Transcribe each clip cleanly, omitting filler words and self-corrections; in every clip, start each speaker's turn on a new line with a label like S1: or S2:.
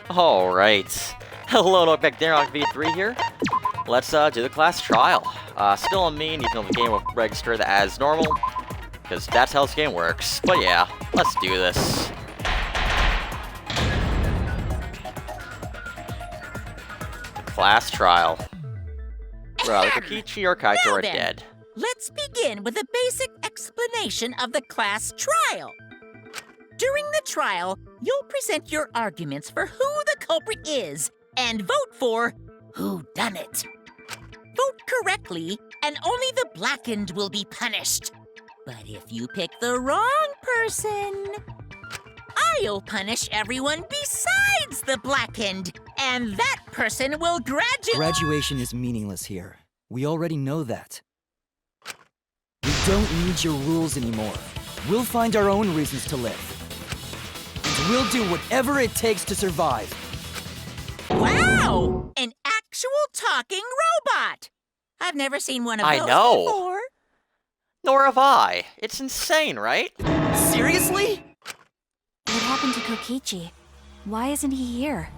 S1: Alright. Hello, welcome back, Danganronpa V3 here. Let's do the class trial. Still on me, even though the game will register that as normal, because that's how this game works. But yeah, let's do this. The class trial. Well, either Kokichi or Kaito are dead.
S2: Let's begin with a basic explanation of the class trial. During the trial, you'll present your arguments for who the culprit is and vote for whodunit. Vote correctly, and only the blackened will be punished. But if you pick the wrong person, I'll punish everyone besides the blackened, and that person will graduate.
S3: Graduation is meaningless here. We already know that. We don't need your rules anymore. We'll find our own reasons to live. And we'll do whatever it takes to survive.
S2: Wow! An actual talking robot! I've never seen one of those before.
S1: Nor have I. It's insane, right?
S3: Seriously?
S4: What happened to Kokichi? Why isn't he here?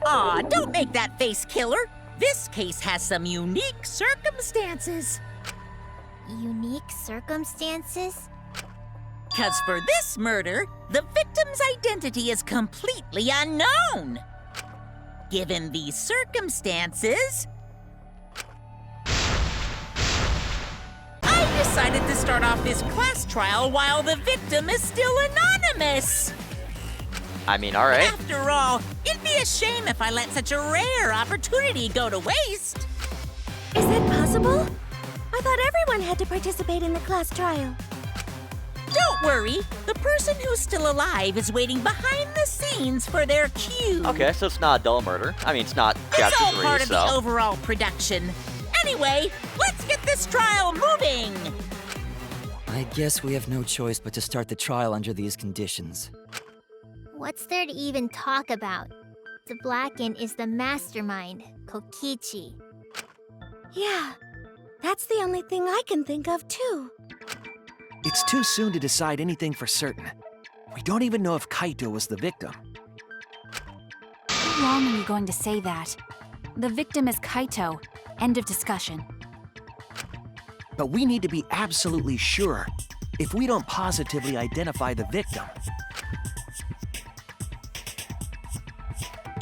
S2: Aw, don't make that face, killer. This case has some unique circumstances.
S5: Unique circumstances?
S2: 'Cause for this murder, the victim's identity is completely unknown. Given these circumstances, I decided to start off this class trial while the victim is still anonymous.
S1: I mean, alright.
S2: After all, it'd be a shame if I let such a rare opportunity go to waste.
S5: Is that possible? I thought everyone had to participate in the class trial.
S2: Don't worry, the person who's still alive is waiting behind the scenes for their cue.
S1: Okay, so it's not a dull murder. I mean, it's not chapter
S2: It's all
S1: 3,
S2: part of
S1: so...
S2: the overall production. Anyway, let's get this trial moving!
S3: I guess we have no choice but to start the trial under these conditions.
S5: What's there to even talk about? The Blackened is the mastermind, Kokichi. Yeah, that's the only thing I can think of too.
S6: It's too soon to decide anything for certain. We don't even know if Kaito was the victim.
S4: How long are you going to say that? The victim is Kaito. End of discussion.
S6: But we need to be absolutely sure. If we don't positively identify the victim,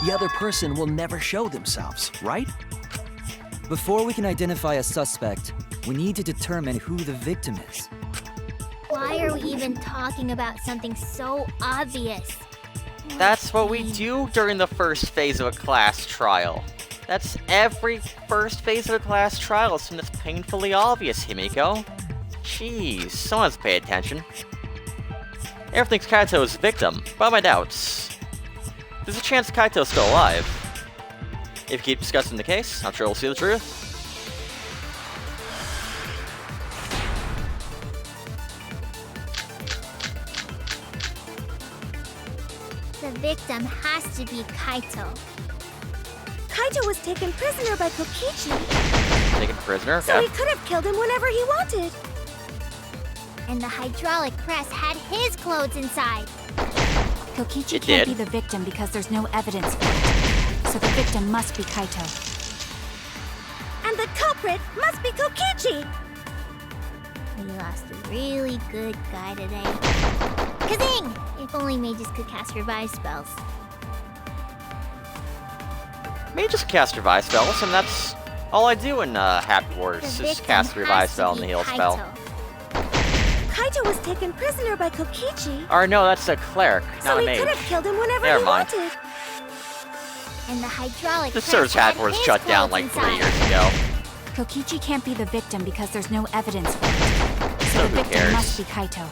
S6: the other person will never show themselves, right?
S3: Before we can identify a suspect, we need to determine who the victim is.
S5: Why are we even talking about something so obvious?
S1: That's what we do during the first phase of a class trial. That's every first phase of a class trial, as soon as it's painfully obvious, Himiko. Jeez, someone has to pay attention. Everyone thinks Kaito is the victim, but I have my doubts. There's a chance Kaito's still alive. If you keep discussing the case, I'm sure we'll see the truth.
S5: The victim has to be Kaito.
S7: Kaito was taken prisoner by Kokichi,
S1: Taken prisoner?
S7: so
S1: Okay.
S7: he could have killed him whenever he wanted.
S5: And the hydraulic press had his clothes inside.
S4: Kokichi
S1: It
S4: can't
S1: did.
S4: be the victim because there's no evidence for it. So the victim must be Kaito.
S7: And the culprit must be Kokichi.
S5: We lost a really good guy today. Kazing! If only mages could cast revive spells.
S1: Maybe just cast revive spells, and that's all I do in Happy Wars,
S5: The
S1: is
S5: victim
S1: cast revive
S5: has to
S1: spell and
S5: be
S1: the heal spell.
S5: Kaito.
S7: Kaito was taken prisoner by Kokichi,
S1: Or no, that's a cleric,
S7: so
S1: not a
S7: he
S1: mage.
S7: could have killed him whenever
S1: Never
S7: he
S1: mind.
S7: wanted.
S5: And the hydraulic
S1: The
S5: press
S1: Surge
S5: had
S1: Happy Wars
S5: his
S1: shut down
S5: clothes
S1: like 3
S5: inside.
S1: years ago.
S4: Kokichi can't be the victim because there's no evidence for it. So
S1: So
S4: the
S1: who
S4: victim
S1: cares?
S4: must be Kaito.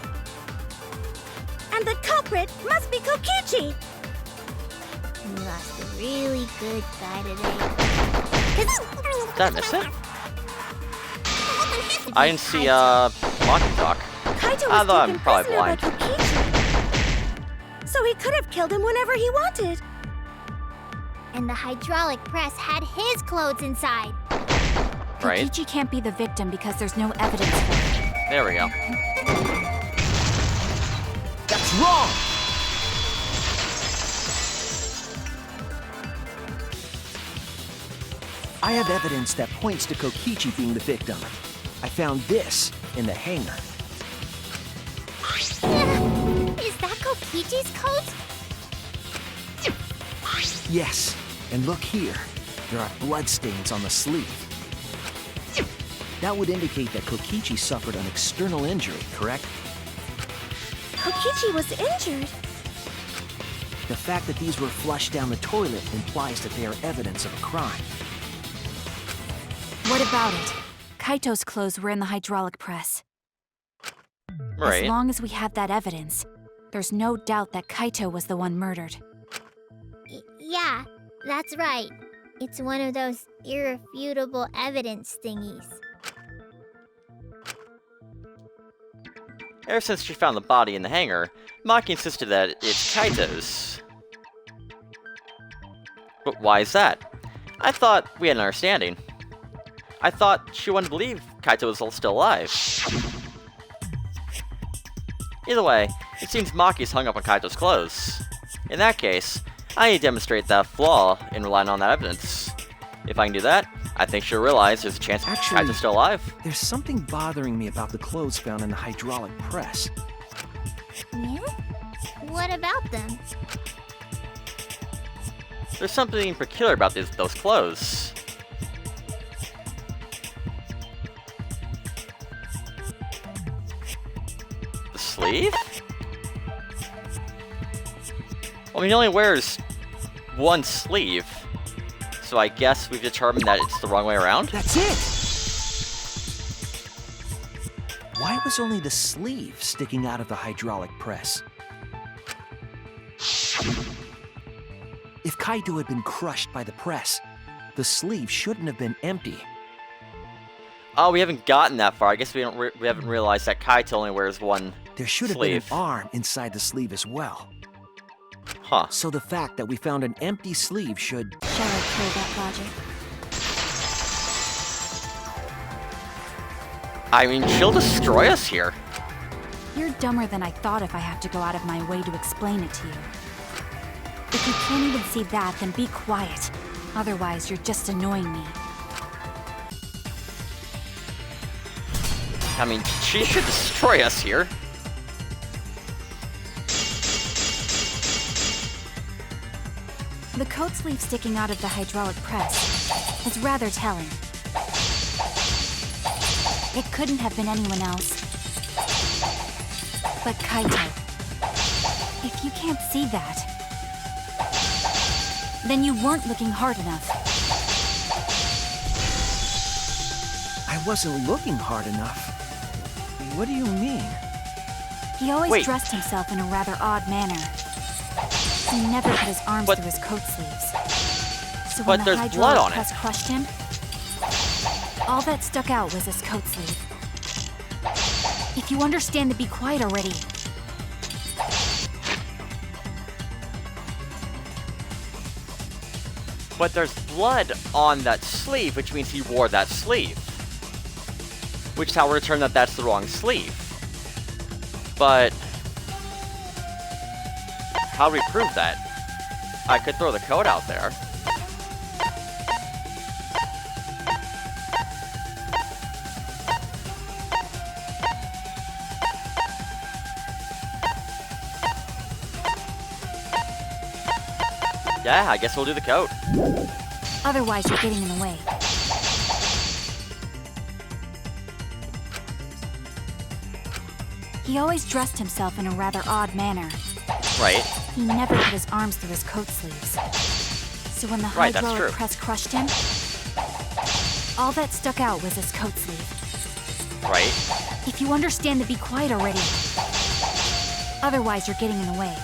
S7: And the culprit must be Kokichi.
S5: We lost a really good guy today.
S1: Did I miss it?
S5: Kaito.
S1: I didn't see, Monkey Talk.
S7: Kaito
S1: I
S7: was
S1: thought I'm
S7: taken
S1: probably
S7: prisoner by
S1: blind.
S7: Kokichi, so he could have killed him whenever he wanted.
S5: And the hydraulic press had his clothes inside.
S1: Right.
S4: Kokichi can't be the victim because there's no evidence for it.
S1: There we go.
S6: That's wrong! I have evidence that points to Kokichi being the victim. I found this in the hangar.
S5: Is that Kokichi's coat?
S6: Yes, and look here. There are bloodstains on the sleeve. That would indicate that Kokichi suffered an external injury, correct?
S7: Kokichi was injured.
S6: The fact that these were flushed down the toilet implies that they are evidence of a crime.
S4: What about it? Kaito's clothes were in the hydraulic press.
S1: Right.
S4: As long as we have that evidence, there's no doubt that Kaito was the one murdered.
S5: Yeah, that's right. It's one of those irrefutable evidence thingies.
S1: Ever since she found the body in the hangar, Maki insisted that it's Kaito's. But why is that? I thought we had an understanding. I thought she wouldn't believe Kaito was still alive. Either way, it seems Maki's hung up on Kaito's clothes. In that case, I need to demonstrate that flaw in relying on that evidence. If I can do that, I think she'll realize there's a chance Kaito's still alive.
S6: There's something bothering me about the clothes found in the hydraulic press.
S5: Yeah? What about them?
S1: There's something peculiar about those clothes. The sleeve? Well, he only wears one sleeve, so I guess we've determined that it's the wrong way around?
S6: That's it! Why was only the sleeve sticking out of the hydraulic press? If Kaito had been crushed by the press, the sleeve shouldn't have been empty.
S1: Oh, we haven't gotten that far. I guess we haven't realized that Kaito only wears one
S6: There should have been an
S1: sleeve.
S6: arm inside the sleeve as well.
S1: Huh.
S6: So the fact that we found an empty sleeve should...
S4: Shall I kill that logic?
S1: I mean, she'll destroy us here.
S4: You're dumber than I thought if I have to go out of my way to explain it to you. If you can't even see that, then be quiet. Otherwise, you're just annoying me.
S1: I mean, she should destroy us here.
S4: The coat sleeve sticking out of the hydraulic press is rather telling. It couldn't have been anyone else but Kaito. If you can't see that, then you weren't looking hard enough.
S6: I wasn't looking hard enough. What do you mean?
S4: He always
S1: Wait.
S4: dressed himself in a rather odd manner. He never put his arms
S1: But-
S4: through his coat sleeves. So
S1: But
S4: when the
S1: there's blood
S4: hydraulic
S1: on it.
S4: press crushed him, all that stuck out was his coat sleeve. If you understand, then be quiet already.
S1: But there's blood on that sleeve, which means he wore that sleeve. Which is how we're determined that that's the wrong sleeve. But how do we prove that? I could throw the code out there. Yeah, I guess we'll do the code.
S4: Otherwise, you're getting in the way. He always dressed himself in a rather odd manner.
S1: Right.
S4: He never put his arms through his coat sleeves. So when the
S1: Right, that's
S4: hydraulic
S1: true.
S4: press crushed him, all that stuck out was his coat sleeve.
S1: Right.
S4: If you understand, then be quiet already. Otherwise, you're getting in the way.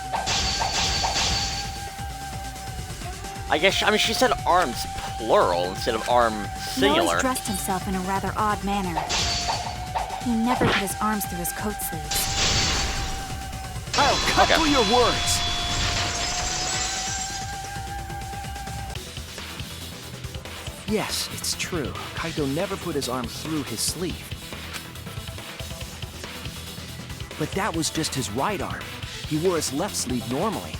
S1: I guess, I mean, she said arms plural instead of arm
S4: He
S1: singular.
S4: always dressed himself in a rather odd manner. He never put his arms through his coat sleeves.
S6: I'll cut
S1: Okay.
S6: through your words! Yes, it's true. Kaito never put his arm through his sleeve. But that was just his right arm. He wore his left sleeve normally.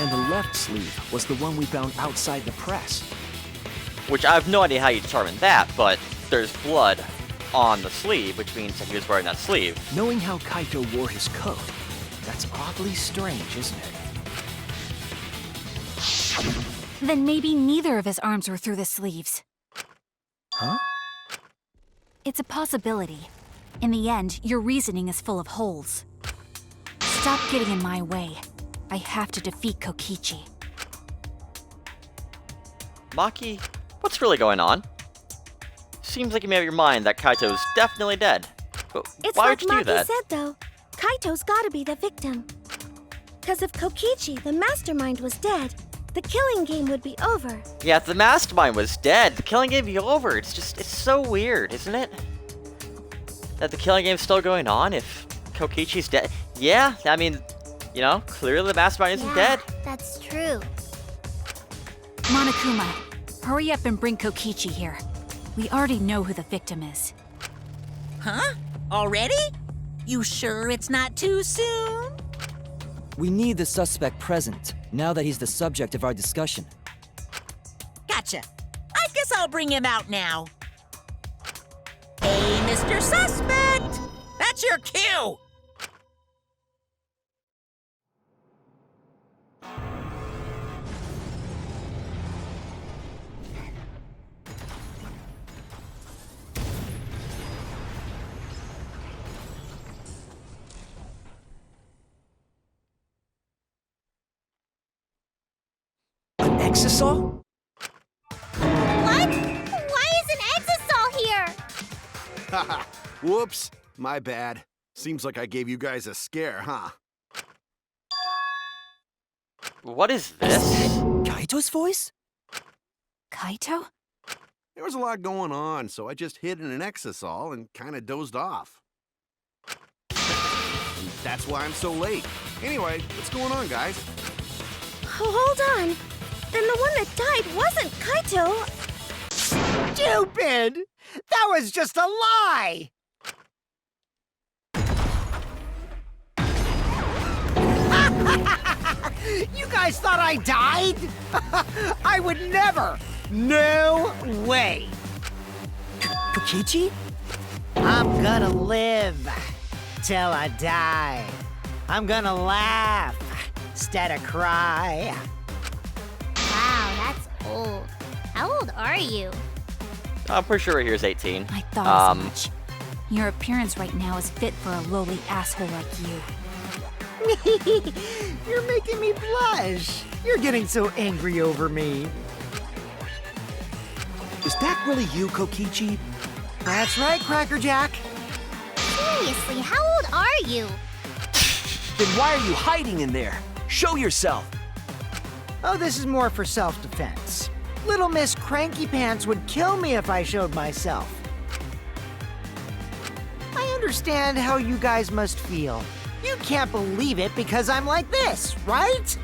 S6: And the left sleeve was the one we found outside the press.
S1: Which I have no idea how you determine that, but there's blood on the sleeve, which means that he was wearing that sleeve.
S6: Knowing how Kaito wore his coat, that's oddly strange, isn't it?
S4: Then maybe neither of his arms were through the sleeves.
S6: Huh?
S4: It's a possibility. In the end, your reasoning is full of holes. Stop getting in my way. I have to defeat Kokichi.
S1: Maki, what's really going on? Seems like you made up your mind that Kaito's definitely dead. But
S7: It's
S1: why
S7: like
S1: would you do
S7: Maki
S1: that?
S7: said, though. Kaito's gotta be the victim. Because if Kokichi, the mastermind, was dead, the killing game would be over.
S1: Yeah, if the mastermind was dead, the killing game would be over. It's so weird, isn't it? That the killing game's still going on if Kokichi's dead. Yeah, I mean, you know, clearly the mastermind isn't dead.
S5: That's true.
S4: Monokuma, hurry up and bring Kokichi here. We already know who the victim is.
S2: Huh? Already? You sure it's not too soon?
S3: We need the suspect present, now that he's the subject of our discussion.
S2: Gotcha. I guess I'll bring him out now. Hey, Mr. Suspect! That's your cue!
S6: An exisal?
S5: What? Why is an exisal here?
S8: Haha, whoops, my bad. Seems like I gave you guys a scare, huh?
S1: What is this?
S3: Kaito's voice?
S4: Kaito?
S8: There was a lot going on, so I just hid in an exisal and kinda dozed off. And that's why I'm so late. Anyway, what's going on, guys?
S7: Oh, hold on. Then the one that died wasn't Kaito.
S9: Stupid! That was just a lie! You guys thought I died? I would never! No way!
S3: Kokichi?
S9: I'm gonna live till I die. I'm gonna laugh instead of cry.
S5: Wow, that's old. How old are you?
S1: I'm pretty sure here's 18.
S4: I thought as much. Your appearance right now is fit for a lowly asshole like you.
S9: You're making me blush. You're getting so angry over me.
S6: Is that really you, Kokichi?
S9: That's right, Cracker Jack.
S5: Seriously, how old are you?
S6: Then why are you hiding in there? Show yourself!
S9: Oh, this is more for self-defense. Little Miss Cranky Pants would kill me if I showed myself. I understand how you guys must feel. You can't believe it because I'm like this, right?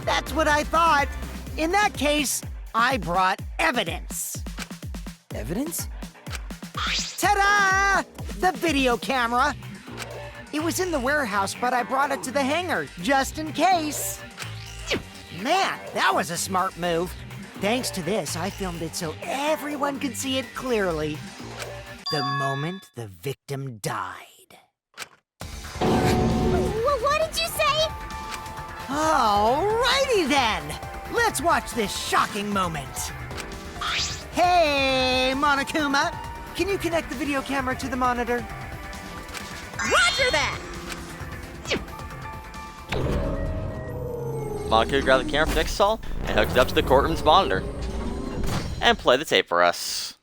S9: That's what I thought. In that case, I brought evidence.
S3: Evidence?
S9: Ta-da! The video camera. It was in the warehouse, but I brought it to the hangar, just in case. Man, that was a smart move. Thanks to this, I filmed it so everyone could see it clearly. The moment the victim died.
S5: What did you say?
S9: Alrighty then! Let's watch this shocking moment. Hey, Monokuma! Can you connect the video camera to the monitor?
S2: Roger that!
S1: Monica grabbed the camera from Nixol and hooked it up to the courtroom's monitor. And play the tape for us.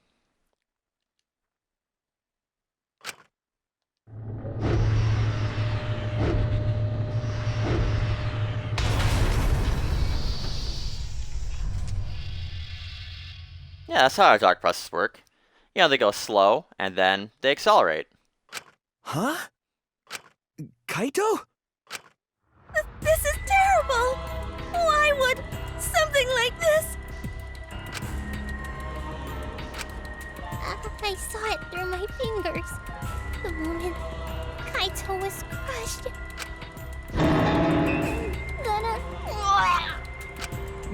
S1: Yeah, that's how our dark processes work. You know, they go slow, and then they accelerate.
S6: Huh? Kaito?
S7: This is terrible. Why would something like this?
S5: I saw it through my fingers. The moment Kaito was crushed.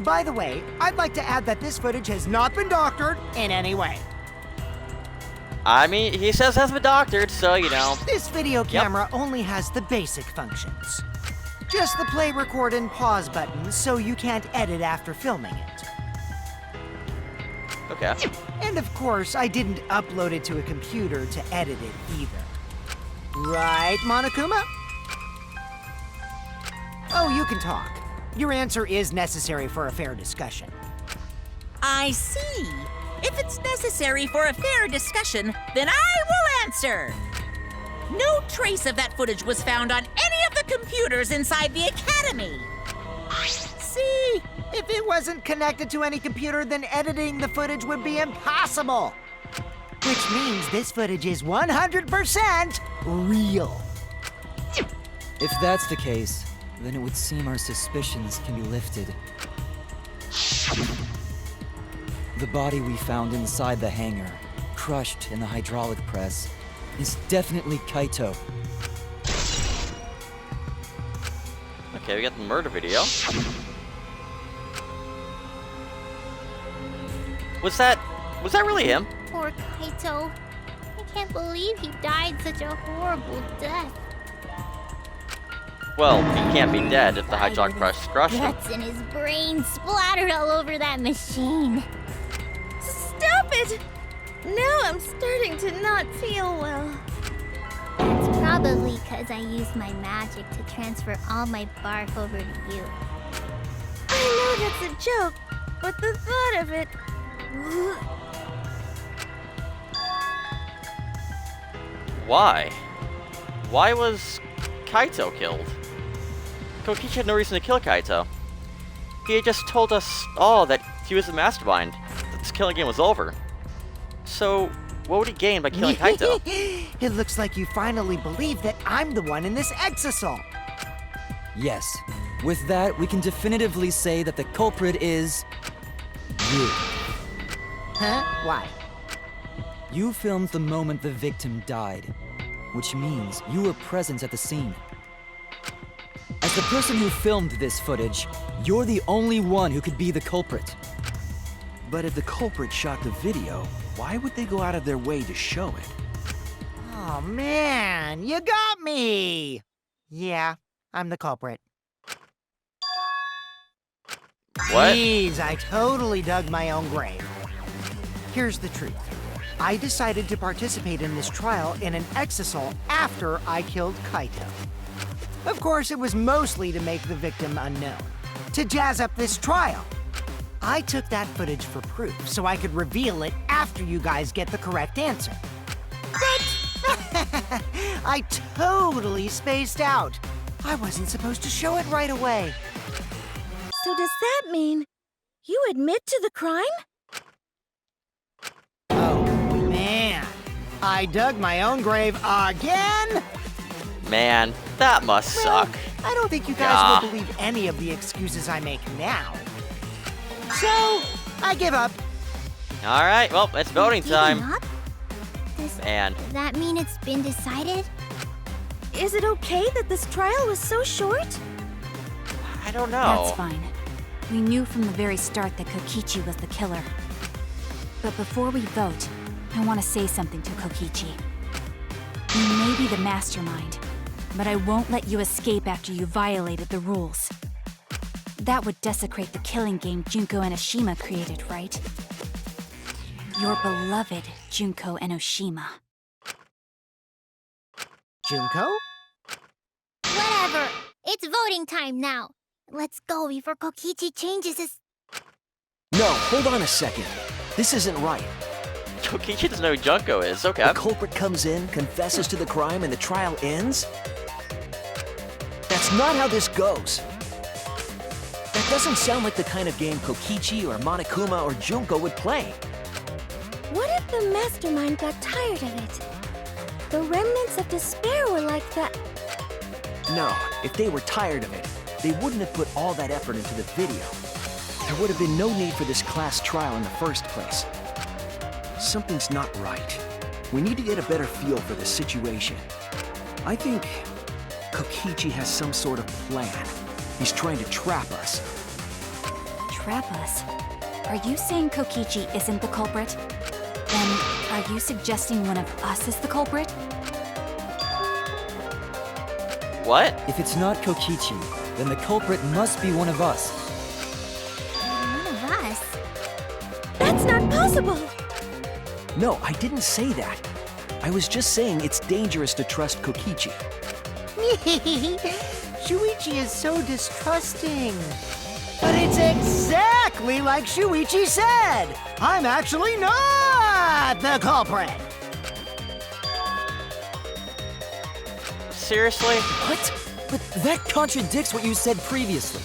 S9: By the way, I'd like to add that this footage has not been doctored in any way.
S1: I mean, he says it hasn't been doctored, so you know.
S9: This video camera only has the basic functions. Just the play, record, and pause buttons, so you can't edit after filming it.
S1: Okay.
S9: And of course, I didn't upload it to a computer to edit it either. Right, Monokuma? Oh, you can talk. Your answer is necessary for a fair discussion.
S2: I see. If it's necessary for a fair discussion, then I will answer. No trace of that footage was found on any of the computers inside the Academy.
S9: See? If it wasn't connected to any computer, then editing the footage would be impossible. Which means this footage is 100% real.
S3: If that's the case, then it would seem our suspicions can be lifted. The body we found inside the hangar, crushed in the hydraulic press, is definitely Kaito.
S1: Okay, we got the murder video. Was that really him?
S5: Poor Kaito. I can't believe he died such a horrible death.
S1: Well, he can't be dead if the hydraulic press crushed him.
S5: Guts in his brain splattered all over that machine.
S7: Stop it! Now I'm starting to not feel well.
S5: It's probably because I used my magic to transfer all my bark over to you.
S7: I know that's a joke, but the thought of it...
S1: Why? Why was Kaito killed? Kokichi had no reason to kill Kaito. He had just told us all that he was the mastermind, that this killing game was over. So, what would he gain by killing Kaito?
S9: It looks like you finally believe that I'm the one in this exasol.
S3: Yes. With that, we can definitively say that the culprit is... you.
S9: Huh? Why?
S3: You filmed the moment the victim died, which means you were present at the scene. As the person who filmed this footage, you're the only one who could be the culprit.
S6: But if the culprit shot the video, why would they go out of their way to show it?
S9: Oh man, you got me! Yeah, I'm the culprit.
S1: What?
S9: Jeez, I totally dug my own grave. Here's the truth. I decided to participate in this trial in an exasol after I killed Kaito. Of course, it was mostly to make the victim unknown, to jazz up this trial. I took that footage for proof, so I could reveal it after you guys get the correct answer. But I totally spaced out. I wasn't supposed to show it right away.
S7: So does that mean you admit to the crime?
S9: Oh, man. I dug my own grave again?
S1: Man, that must suck.
S9: I don't think you guys will believe any of the excuses I make now. So, I give up.
S1: Alright, well, it's voting time.
S5: Giving up? Does
S1: Man.
S5: that mean it's been decided?
S7: Is it okay that this trial was so short?
S1: I don't know.
S4: That's fine. We knew from the very start that Kokichi was the killer. But before we vote, I want to say something to Kokichi. You may be the mastermind, but I won't let you escape after you violated the rules. That would desecrate the killing game Junko Enoshima created, right? Your beloved Junko Enoshima.
S9: Junko?
S5: Whatever. It's voting time now. Let's go before Kokichi changes his...
S6: No, hold on a second. This isn't right.
S1: Kokichi doesn't know who Junko is, okay.
S6: The culprit comes in, confesses to the crime, and the trial ends? That's not how this goes. That doesn't sound like the kind of game Kokichi or Monokuma or Junko would play.
S7: What if the mastermind got tired of it? The remnants of despair were like that.
S6: No, if they were tired of it, they wouldn't have put all that effort into the video. There would have been no need for this class trial in the first place. Something's not right. We need to get a better feel for the situation. I think Kokichi has some sort of plan. He's trying to trap us.
S4: trap us. Are you saying Kokichi isn't the culprit? Then, are you suggesting one of us is the culprit?
S1: What?
S3: If it's not Kokichi, then the culprit must be one of us.
S5: One of us?
S7: That's not possible!
S6: No, I didn't say that. I was just saying it's dangerous to trust Kokichi.
S9: Shuichi is so distrusting. But it's exactly like Shuichi said! I'm actually not the culprit!
S1: Seriously?
S3: What? But that contradicts what you said previously.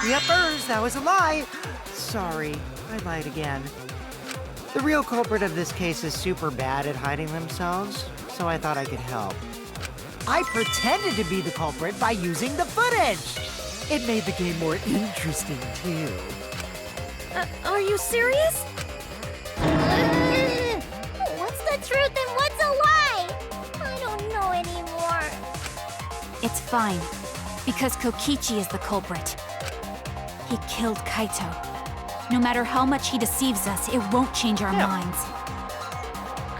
S9: Yuppers, that was a lie. Sorry, I lied again. The real culprit of this case is super bad at hiding themselves, so I thought I could help. I pretended to be the culprit by using the footage. It made the game more interesting, too.
S7: Are you serious?
S5: What's the truth and what's a lie? I don't know anymore.
S4: It's fine, because Kokichi is the culprit. He killed Kaito. No matter how much he deceives us, it won't change our minds.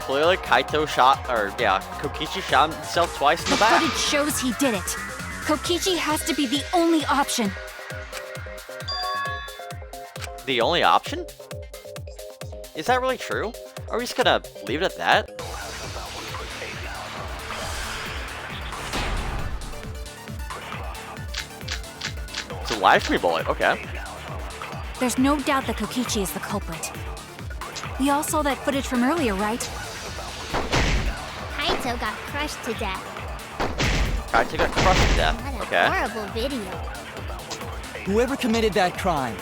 S1: Clearly, Kokichi shot himself twice in
S4: The
S1: the back.
S4: footage shows he did it. Kokichi has to be the only option.
S1: The only option? Is that really true? Are we just gonna leave it at that? It's a live stream bullet, okay.
S4: There's no doubt that Kokichi is the culprit. We all saw that footage from earlier, right?
S5: Kaito got crushed to death.
S1: Kaito got crushed to death,
S5: What a
S1: okay.
S5: horrible video.
S3: Whoever committed that crime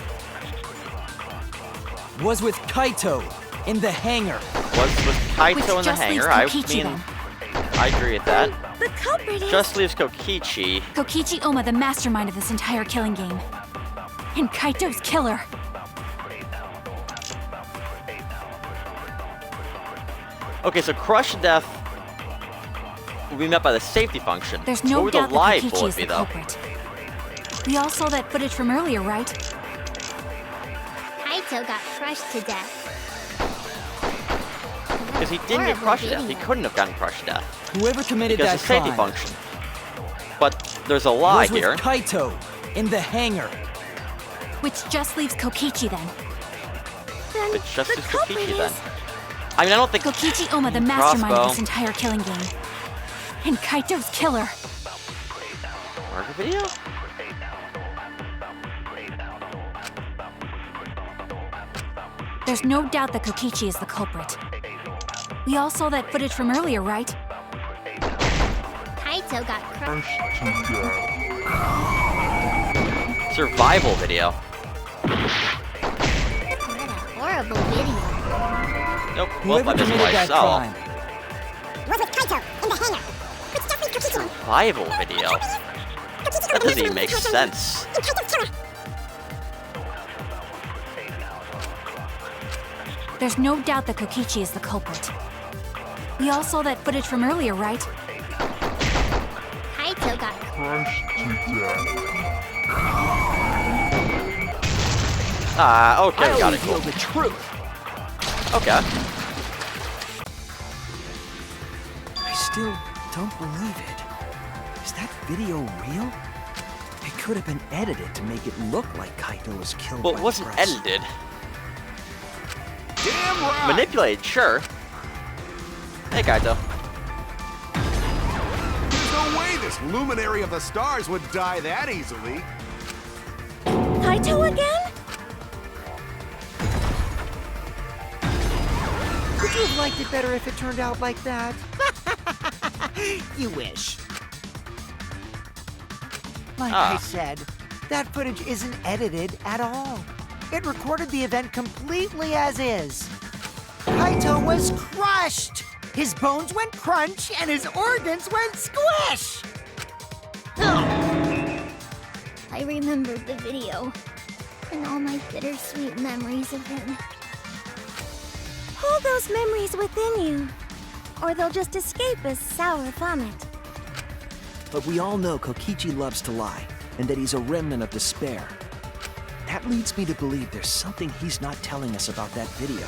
S3: was with Kaito in the hangar.
S1: Was Kaito
S4: Which
S1: in the
S4: just leaves
S1: hangar?
S4: Kokichi, then.
S1: I agree with that.
S7: The culprit is...
S1: Just leaves Kokichi.
S4: Kokichi Oma, the mastermind of this entire killing game. And Kaito's killer.
S1: Okay, so crushed to death will be met by the safety function.
S4: There's
S1: So
S4: no
S1: what would the
S4: doubt that
S1: live
S4: Kokichi
S1: bullet
S4: is
S1: be,
S4: the
S1: though?
S4: culprit. We all saw that footage from earlier, right?
S5: Kaito got crushed to death.
S1: Because he didn't get
S5: Horrible
S1: crushed to death. He
S5: video.
S1: couldn't have gotten crushed to death.
S3: Whoever committed
S1: Because
S3: that
S1: the safety
S3: crime
S1: function. But there's a lie
S3: was with
S1: here.
S3: Kaito in the hangar.
S4: Which just leaves Kokichi, then.
S7: Then
S1: It's just
S7: the
S1: as
S7: culprit
S1: Kokichi
S7: is...
S1: then. I mean, I don't think
S4: Kokichi Oma, the mastermind of
S1: Crossbow.
S4: this entire killing game. And Kaito's killer.
S1: Murder video?
S4: There's no doubt that Kokichi is the culprit. We all saw that footage from earlier, right?
S5: Kaito got crushed.
S1: Survival video.
S5: What a horrible video.
S1: Nope. Well,
S3: Whoever
S1: I missed
S3: committed
S1: what I
S3: that
S1: saw.
S3: crime
S5: Was with Kaito in the hangar. Which just leaves Kokichi.
S1: Survival video. That doesn't even make sense.
S4: There's no doubt that Kokichi is the culprit. We all saw that footage from earlier, right?
S5: Kaito got
S1: Okay,
S6: I'll
S1: got it,
S6: reveal
S1: cool.
S6: the truth.
S1: Okay.
S6: I still don't believe it. Is that video real? It could have been edited to make it look like Kaito was killed
S1: Well,
S6: by
S1: it wasn't
S6: the press.
S1: edited.
S8: Damn right!
S1: Manipulated, sure. Hey, Kaito.
S8: There's no way this luminary of the stars would die that easily.
S7: Kaito again?
S9: Would you have liked it better if it turned out like that? You wish. Like I said, that footage isn't edited at all. It recorded the event completely as is. Kaito was crushed! His bones went crunch and his organs went squish!
S5: I remembered the video and all my bittersweet memories of him.
S7: Hold those memories within you, or they'll just escape as sour vomit.
S6: But we all know Kokichi loves to lie, and that he's a remnant of despair. That leads me to believe there's something he's not telling us about that video.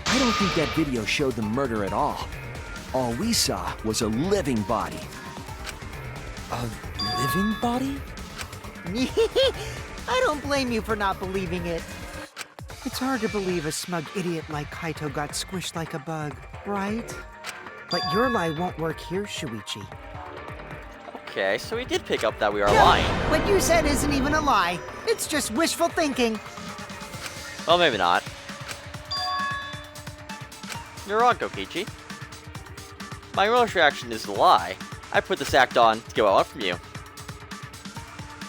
S6: I don't think that video showed the murder at all. All we saw was a living body.
S3: A living body?
S9: I don't blame you for not believing it. It's hard to believe a smug idiot like Kaito got squished like a bug, right? But your lie won't work here, Shuichi.
S1: Okay, so we did pick up that we are lying.
S9: What you said isn't even a lie. It's just wishful thinking.
S1: Well, maybe not. You're wrong, Kokichi. My real reaction is to lie. I put this act on to get what I want from you.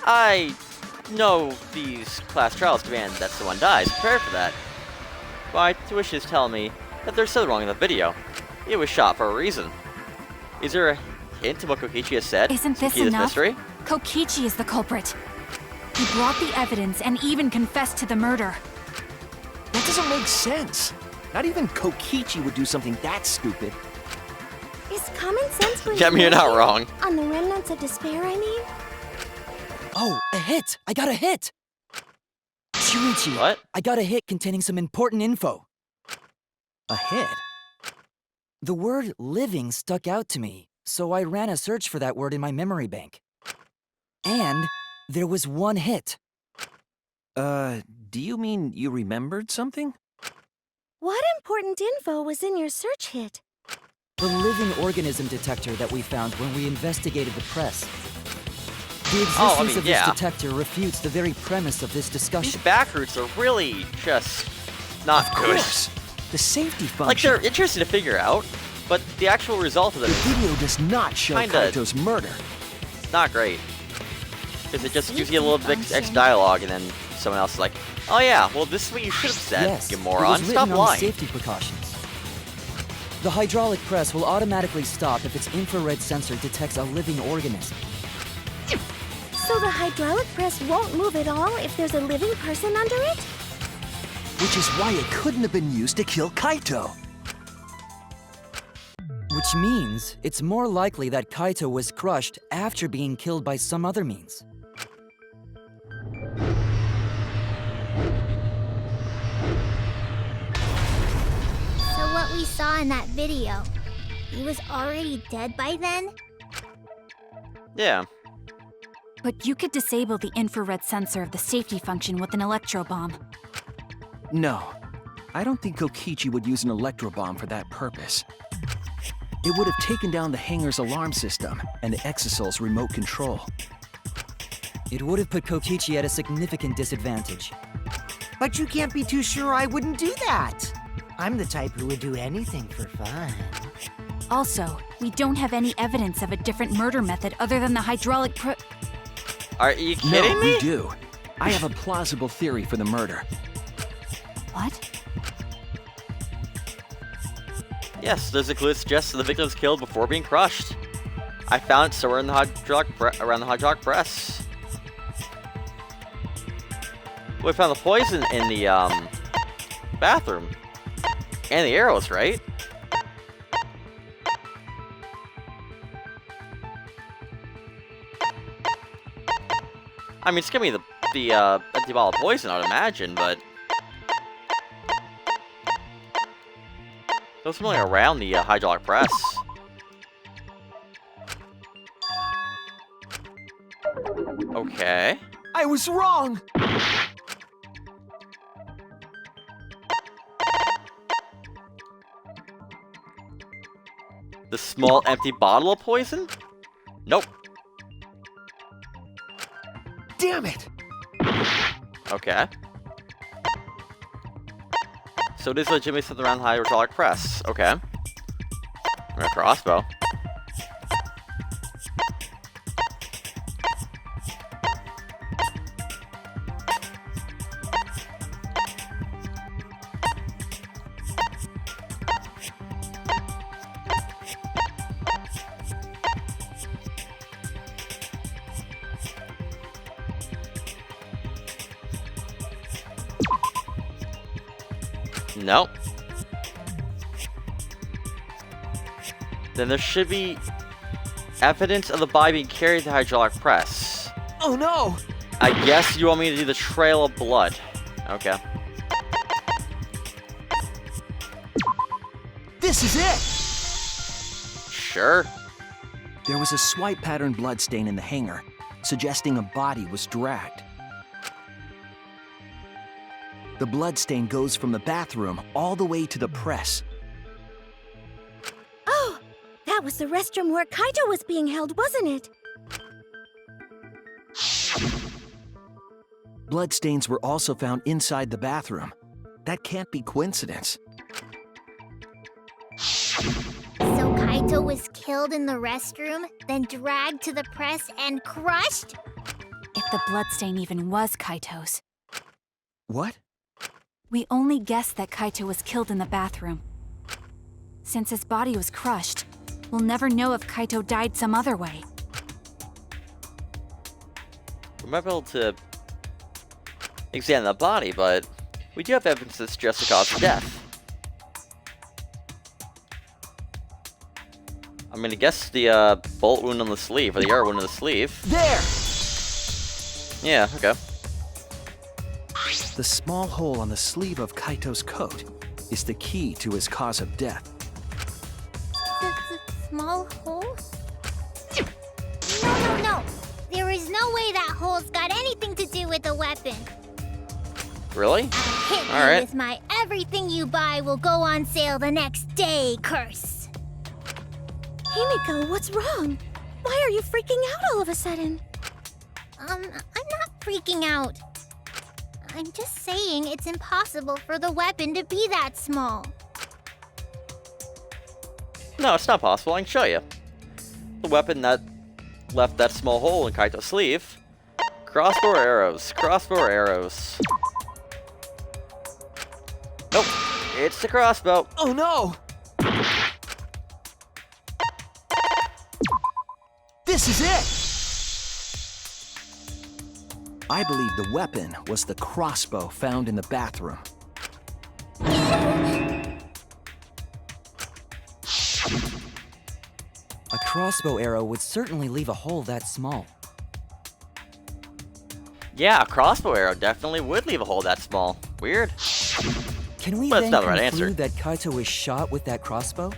S1: I know these class trials demand that someone dies. Prepare for that. My intuitions tell me that there's something wrong in the video. It was shot for a reason. Is there a hint to what Kokichi has said?
S4: Isn't this
S1: Key to
S4: enough?
S1: mystery?
S4: Kokichi is the culprit. He brought the evidence and even confessed to the murder.
S6: That doesn't make sense. Not even Kokichi would do something that stupid.
S7: Is common sense where
S1: Yeah, you're not wrong.
S7: On the remnants of despair, I mean?
S3: Oh, a hit! I got a hit! Shuichi,
S1: What?
S3: I got a hit containing some important info.
S6: A hit?
S3: The word living stuck out to me, so I ran a search for that word in my memory bank. And there was one hit.
S6: Do you mean you remembered something?
S7: What important info was in your search hit?
S3: The living organism detector that we found when we investigated the press. The existence of this
S1: yeah.
S3: detector refutes the very premise of this
S1: These
S3: discussion.
S1: backroutes are really just not
S6: Of
S1: good.
S6: course. The safety function.
S1: Like, they're interesting to figure out, but the actual result of them
S6: The
S1: is
S6: video does not show
S1: Kinda.
S6: Kaito's murder.
S1: not great. Because it just gives you a little bit
S7: Safety
S1: extra
S7: function.
S1: dialogue, and then someone else is like, oh yeah, well this is what you should have said,
S3: Yes,
S1: you
S3: it
S1: moron.
S3: was written
S1: Stop
S3: on
S1: lying.
S3: safety precautions. The hydraulic press will automatically stop if its infrared sensor detects a living organism.
S7: So the hydraulic press won't move at all if there's a living person under it?
S6: Which is why it couldn't have been used to kill Kaito.
S3: Which means it's more likely that Kaito was crushed after being killed by some other means.
S5: So what we saw in that video, he was already dead by then?
S1: Yeah.
S4: But you could disable the infrared sensor of the safety function with an electro bomb.
S6: No. I don't think Kokichi would use an electro bomb for that purpose. It would have taken down the hangar's alarm system and the Exosol's remote control.
S3: It would have put Kokichi at a significant disadvantage.
S9: But you can't be too sure I wouldn't do that. I'm the type who would do anything for fun.
S4: Also, we don't have any evidence of a different murder method other than the hydraulic
S1: Are you kidding
S6: No,
S1: me?
S6: we do. I have a plausible theory for the murder.
S4: What?
S1: Yes, there's a clue that suggests that the victim was killed before being crushed. I found it somewhere in the around the hydraulic press. We found the poison in the bathroom. And the arrows, right? I mean, it's gonna be the empty bottle of poison, I would imagine, but there's something around the hydraulic press. Okay.
S6: I was wrong!
S1: The small empty bottle of poison? Nope.
S6: Damn it!
S1: Okay. So it is legitimately something around the hydraulic press. Okay. I'm a crossbow. Nope. Then there should be evidence of the body being carried to the hydraulic press.
S6: Oh no!
S1: I guess you want me to do the trail of blood. Okay.
S6: This is it!
S1: Sure.
S6: There was a swipe pattern bloodstain in the hangar, suggesting a body was dragged. The bloodstain goes from the bathroom all the way to the press.
S7: Oh, that was the restroom where Kaito was being held, wasn't it?
S6: Bloodstains were also found inside the bathroom. That can't be coincidence.
S5: So Kaito was killed in the restroom, then dragged to the press and crushed?
S4: If the bloodstain even was Kaito's.
S6: What?
S4: We only guessed that Kaito was killed in the bathroom. Since his body was crushed, we'll never know if Kaito died some other way.
S1: We might be able to examine the body, but we do have evidence that suggests the cause of death. I'm gonna guess the bullet wound on the sleeve, or the arrow wound on the sleeve.
S6: There!
S1: Yeah, okay.
S6: The small hole on the sleeve of Kaito's coat is the key to his cause of death.
S5: The small hole? No. There is no way that hole's got anything to do with the weapon.
S1: Really?
S5: Hit you
S1: Alright.
S5: with my everything you buy will go on sale the next day curse.
S7: Himiko, what's wrong? Why are you freaking out all of a sudden?
S5: I'm not freaking out. I'm just saying it's impossible for the weapon to be that small.
S1: No, it's not possible. I can show you. The weapon that left that small hole in Kaito's sleeve. Crossbow or arrows? Crossbow or arrows? Nope. It's the crossbow.
S6: Oh no! This is it! I believe the weapon was the crossbow found in the bathroom.
S3: A crossbow arrow would certainly leave a hole that small.
S1: Yeah, a crossbow arrow definitely would leave a hole that small. Weird.
S3: Can we
S1: But it's
S3: then
S1: not the right
S3: conclude
S1: answer.
S3: that Kaito was shot with that crossbow?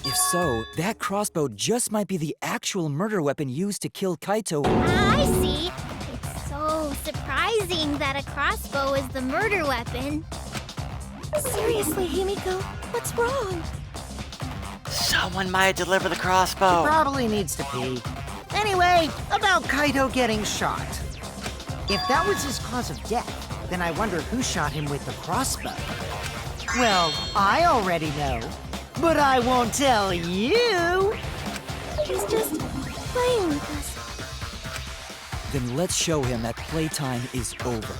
S3: If so, that crossbow just might be the actual murder weapon used to kill Kaito.
S5: I see. It's so surprising that a crossbow is the murder weapon.
S7: Seriously, Himiko, what's wrong?
S1: Someone might deliver the crossbow.
S9: Probably needs to pee. Anyway, about Kaito getting shot. If that was his cause of death, then I wonder who shot him with the crossbow. Well, I already know, but I won't tell you.
S7: He's just playing with us.
S3: Then let's show him that playtime is over.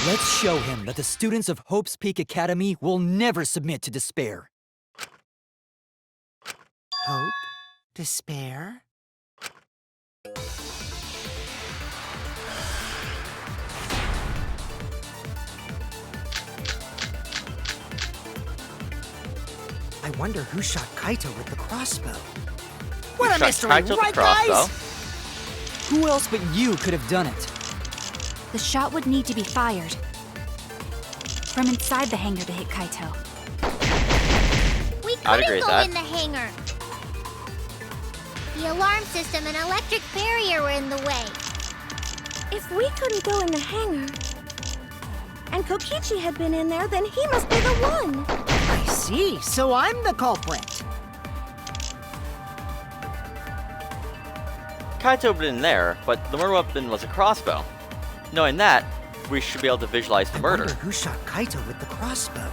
S3: Let's show him that the students of Hope's Peak Academy will never submit to despair.
S9: Hope? Despair? I wonder who shot Kaito with the crossbow. What a
S1: Shot
S9: mystery,
S1: Kaito with the
S9: right,
S1: crossbow.
S9: guys?
S3: Who else but you could have done it?
S4: The shot would need to be fired from inside the hangar to hit Kaito.
S5: We
S1: I'd agree
S5: couldn't
S1: with
S5: go
S1: that.
S5: in the hangar. The alarm system and electric barrier were in the way.
S7: If we couldn't go in the hangar, and Kokichi had been in there, then he must be the one.
S9: I see, so I'm the culprit.
S1: Kaito had been there, but the murder weapon was a crossbow. Knowing that, we should be able to visualize the
S9: I
S1: murder.
S9: wonder who shot Kaito with the crossbow.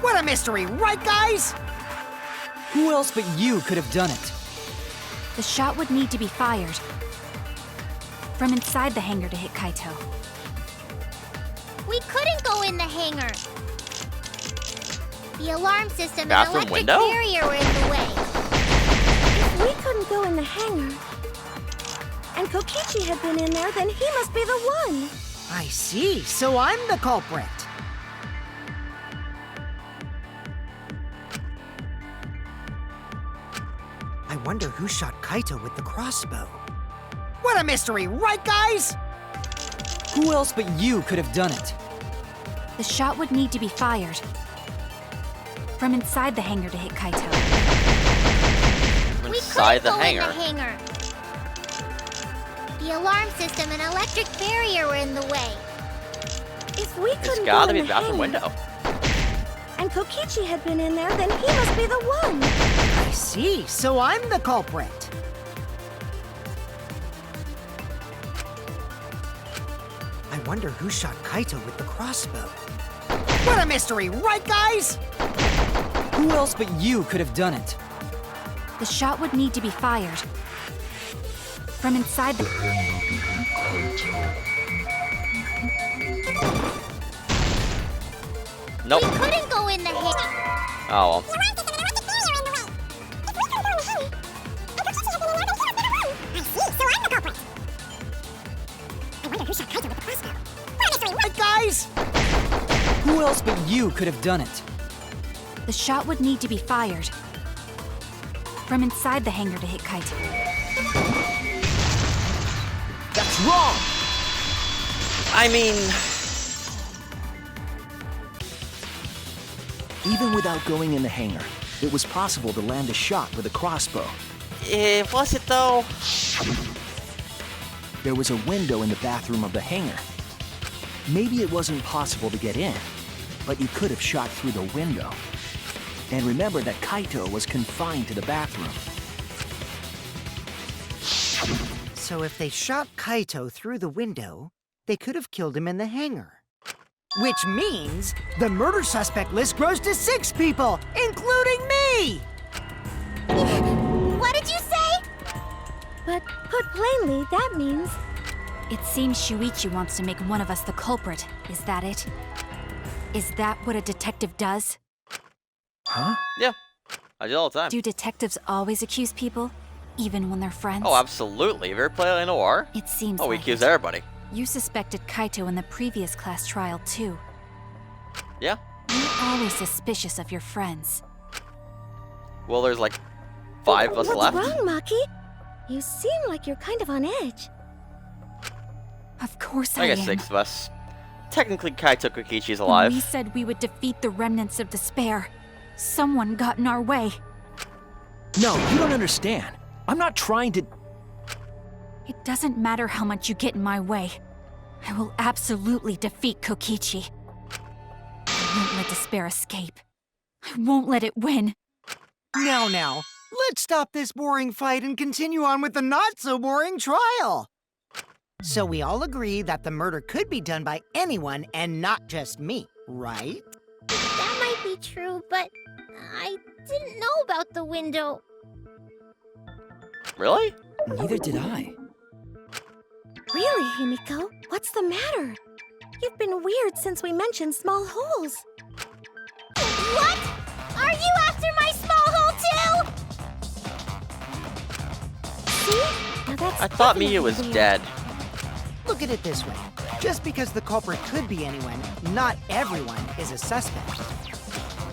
S9: What a mystery, right, guys?
S3: Who else but you could have done it?
S4: The shot would need to be fired from inside the hangar to hit Kaito.
S5: We couldn't go in the hangar. The alarm system and
S1: Bathroom
S5: electric
S1: window?
S5: barrier were in the way.
S7: If we couldn't go in the hangar, and Kokichi had been in there, then he must be the one.
S9: I see, so I'm the culprit. I wonder who shot Kaito with the crossbow. What a mystery, right, guys?
S3: Who else but you could have done it?
S4: The shot would need to be fired from inside the hangar to hit Kaito.
S5: We
S1: Inside
S5: couldn't
S1: the
S5: go
S1: hangar.
S5: in the hangar. The alarm system and electric barrier were in the way.
S7: If we
S1: It's
S7: couldn't
S1: gotta
S7: go
S1: be
S7: in
S1: the
S7: the
S1: bathroom
S7: hangar,
S1: window.
S7: and Kokichi had been in there, then he must be the one.
S9: I see, so I'm the culprit. I wonder who shot Kaito with the crossbow. What a mystery, right, guys?
S3: Who else but you could have done it?
S4: The shot would need to be fired from inside the...
S1: Nope.
S5: We couldn't go in the hangar.
S1: Oh, well.
S9: Right, guys?
S3: Who else but you could have done it?
S4: The shot would need to be fired from inside the hangar to hit Kaito.
S6: That's wrong!
S1: I mean,
S6: Even without going in the hangar, it was possible to land a shot with a crossbow.
S1: was it though?
S6: There was a window in the bathroom of the hangar. Maybe it wasn't possible to get in, but you could have shot through the window. And remember that Kaito was confined to the bathroom.
S9: So if they shot Kaito through the window, they could have killed him in the hangar. Which means the murder suspect list grows to 6 people, including me!
S5: What did you say?
S7: But put plainly, that means
S4: It seems Shuichi wants to make one of us the culprit. Is that it? Is that what a detective does?
S6: Huh?
S1: Yeah, I do all the time.
S4: Do detectives always accuse people, even when they're friends?
S1: Oh, absolutely. Have you ever played Noir?
S4: It seems
S1: Oh, we
S4: like
S1: accuse
S4: it.
S1: everybody.
S4: You suspected Kaito in the previous class trial, too.
S1: Yeah.
S4: You're always suspicious of your friends.
S1: Well, there's like 5 of us
S7: what's
S1: left.
S7: wrong, Maki? You seem like you're kind of on edge.
S4: Of course I
S1: I guess
S4: am.
S1: 6 of us. Technically, Kaito Kokichi's
S4: When
S1: alive.
S4: we said we would defeat the remnants of despair, someone got in our way.
S6: No, you don't understand. I'm not trying to...
S4: It doesn't matter how much you get in my way. I will absolutely defeat Kokichi. I won't let despair escape. I won't let it win.
S9: Now, let's stop this boring fight and continue on with the not-so-boring trial. So we all agree that the murder could be done by anyone and not just me, right?
S5: That might be true, but I didn't know about the window.
S1: Really?
S3: Neither did I.
S7: Really, Himiko? What's the matter? You've been weird since we mentioned small holes.
S5: What? Are you after my small hole too?
S7: See? Now that's
S1: I thought
S7: definitely
S1: Miyu was
S7: weird.
S1: dead.
S9: Look at it this way. Just because the culprit could be anyone, not everyone is a suspect.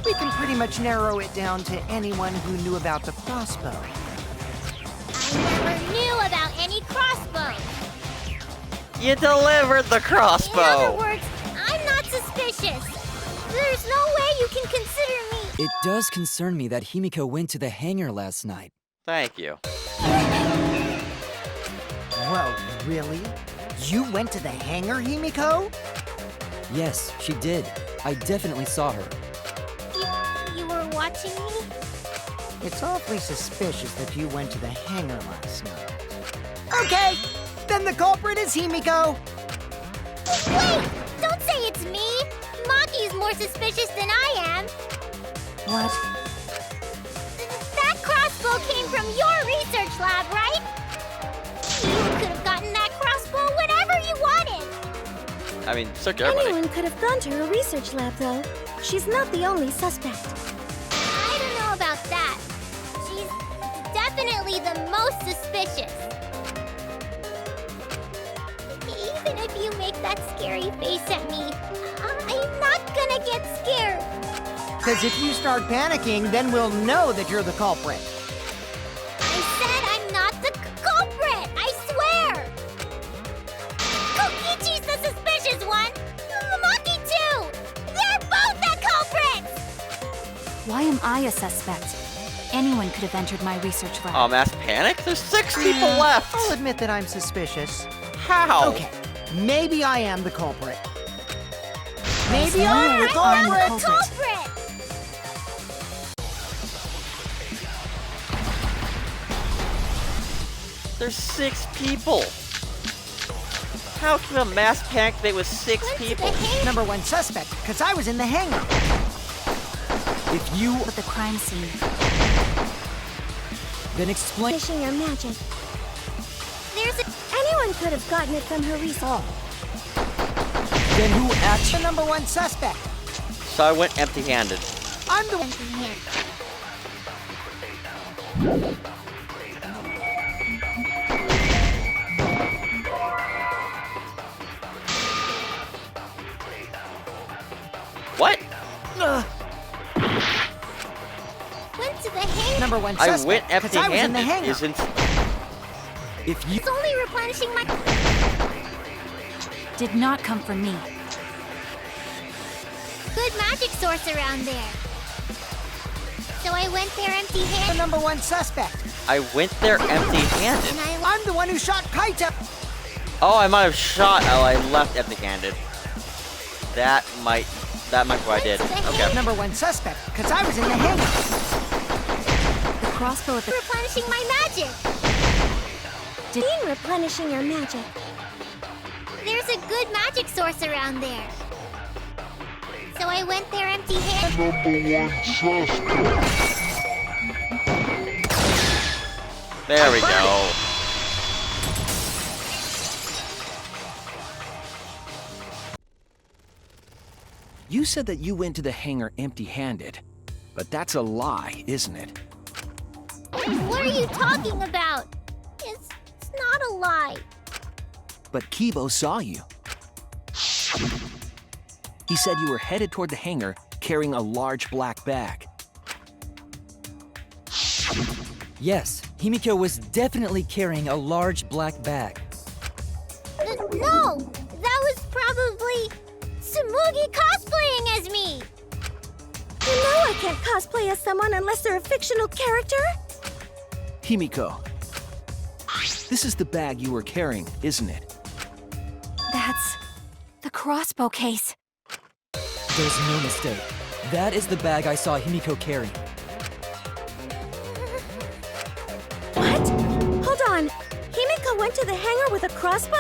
S9: We can pretty much narrow it down to anyone who knew about the crossbow.
S5: I never knew about any crossbows.
S1: You delivered the
S5: In other
S1: crossbow!
S5: words, I'm not suspicious. There's no way you can consider me.
S3: It does concern me that Himiko went to the hangar last night.
S1: Thank you.
S9: Whoa, really? You went to the hangar, Himiko?
S3: Yes, she did. I definitely saw her.
S5: You were watching me?
S9: It's awfully suspicious that you went to the hangar last night. Okay, then the culprit is Himiko.
S5: Wait! Don't say it's me! Maki's more suspicious than I am.
S9: What?
S5: That crossbow came from your research lab, right? You could have gotten that crossbow whenever you wanted.
S1: I mean, search everybody.
S7: Anyone could have gone to her research lab, though. She's not the only suspect.
S5: I don't know about that. She's definitely the most suspicious. Even if you make that scary face at me, I'm not gonna get scared.
S9: Because if you start panicking, then we'll know that you're the culprit.
S5: I said I'm not the culprit, I swear!
S4: I a suspect? Anyone could have entered my research lab.
S1: Oh, mass panic? There's 6 people left!
S9: I'll admit that I'm suspicious.
S1: How?
S9: Okay, maybe I am the culprit. Maybe
S4: no
S9: I'm
S4: way
S9: the
S4: I'm the
S9: culprit!
S4: culprit.
S1: There's 6 people! How can a mass panic debate with 6 people?
S9: Number one suspect, because I was in the hangar.
S3: If you...
S4: At the crime scene.
S3: Then explain...
S7: Finishing your magic. Anyone could have gotten it from her research.
S3: Then who
S9: The
S3: actually...
S9: number one suspect.
S1: So I went empty-handed.
S9: I'm the one.
S1: What?
S5: Went to the hangar.
S9: Number one
S1: I
S9: suspect.
S1: went
S9: 'cause I was in the
S1: empty-handed.
S9: hangar.
S1: Isn't...
S3: If you...
S5: It's only replenishing my.
S4: Did not come from me.
S5: Good magic source around there. So I went there
S9: The
S5: empty-handed.
S9: number one suspect.
S1: I went there empty-handed.
S5: And
S9: I'm the one who shot Kaito.
S1: Oh, I might have shot. Oh, I left empty-handed. That might be what I did. Okay.
S9: Number one suspect, because I was in the hangar.
S4: The crossbow at the...
S5: replenishing my magic.
S7: Been replenishing your magic.
S5: There's a good magic source around there. So I went there empty-handed.
S1: There we go.
S6: You said that you went to the hangar empty-handed, but that's a lie, isn't it?
S5: What are you talking about? It's not a lie.
S6: But Kibo saw you. He said you were headed toward the hangar carrying a large black bag.
S3: Yes, Himiko was definitely carrying a large black bag.
S5: No! That was probably Tsumugi cosplaying as me!
S7: You know I can't cosplay as someone unless they're a fictional character.
S6: Himiko, this is the bag you were carrying, isn't it?
S4: That's... the crossbow case.
S3: There's no mistake. That is the bag I saw Himiko carrying.
S7: What? Hold on. Himiko went to the hangar with a crossbow?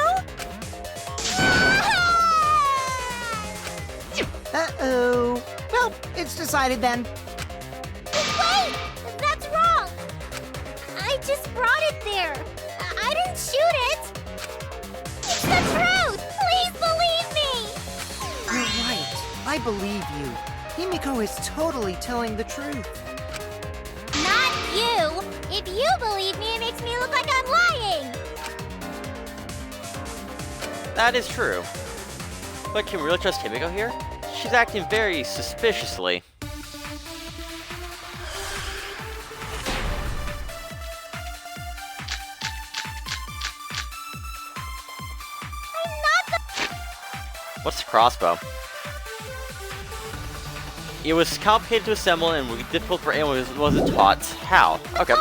S9: Uh-oh. Well, it's decided then.
S5: Wait! That's wrong! I just brought it there. I didn't shoot it! It's the truth! Please believe me!
S9: You're right. I believe you. Himiko is totally telling the truth.
S5: Not you! If you believe me, it makes me look like I'm lying!
S1: That is true. But can we really trust Himiko here? She's acting very suspiciously. What's the crossbow? It was complicated to assemble and would be difficult for anyone who wasn't taught how. Okay.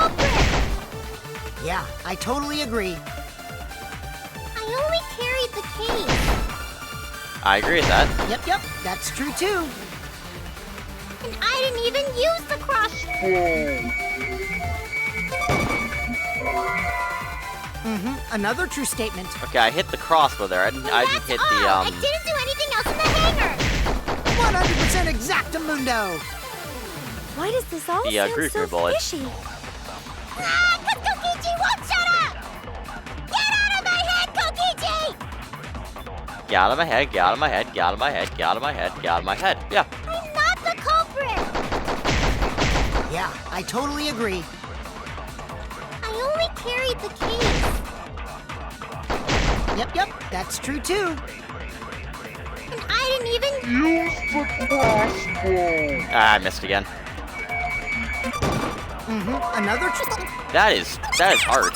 S9: Yeah, I totally agree.
S5: I only carried the case.
S1: I agree with that.
S9: Yep, that's true too.
S5: And I didn't even use the crossbow.
S9: Another true statement.
S1: Okay, I hit the crossbow there. I didn't hit
S5: all.
S1: the
S5: I didn't do anything else in the hangar.
S9: 100% exactamundo.
S7: Why does this all
S1: The,
S7: sound
S1: Groove
S7: so
S1: bullet.
S7: fishy?
S5: Ah, 'cause Kokichi won't shut up! Get out of my head, Kokichi!
S1: get out of my head, get out of my head, get out of my head, get out of my head, get out of my head. Yeah.
S5: I'm not the culprit!
S9: Yeah, I totally agree.
S5: I only carried the case.
S9: Yep, that's true too.
S5: And I didn't even
S1: Ah, I missed again.
S9: Another true statement.
S1: That is hard.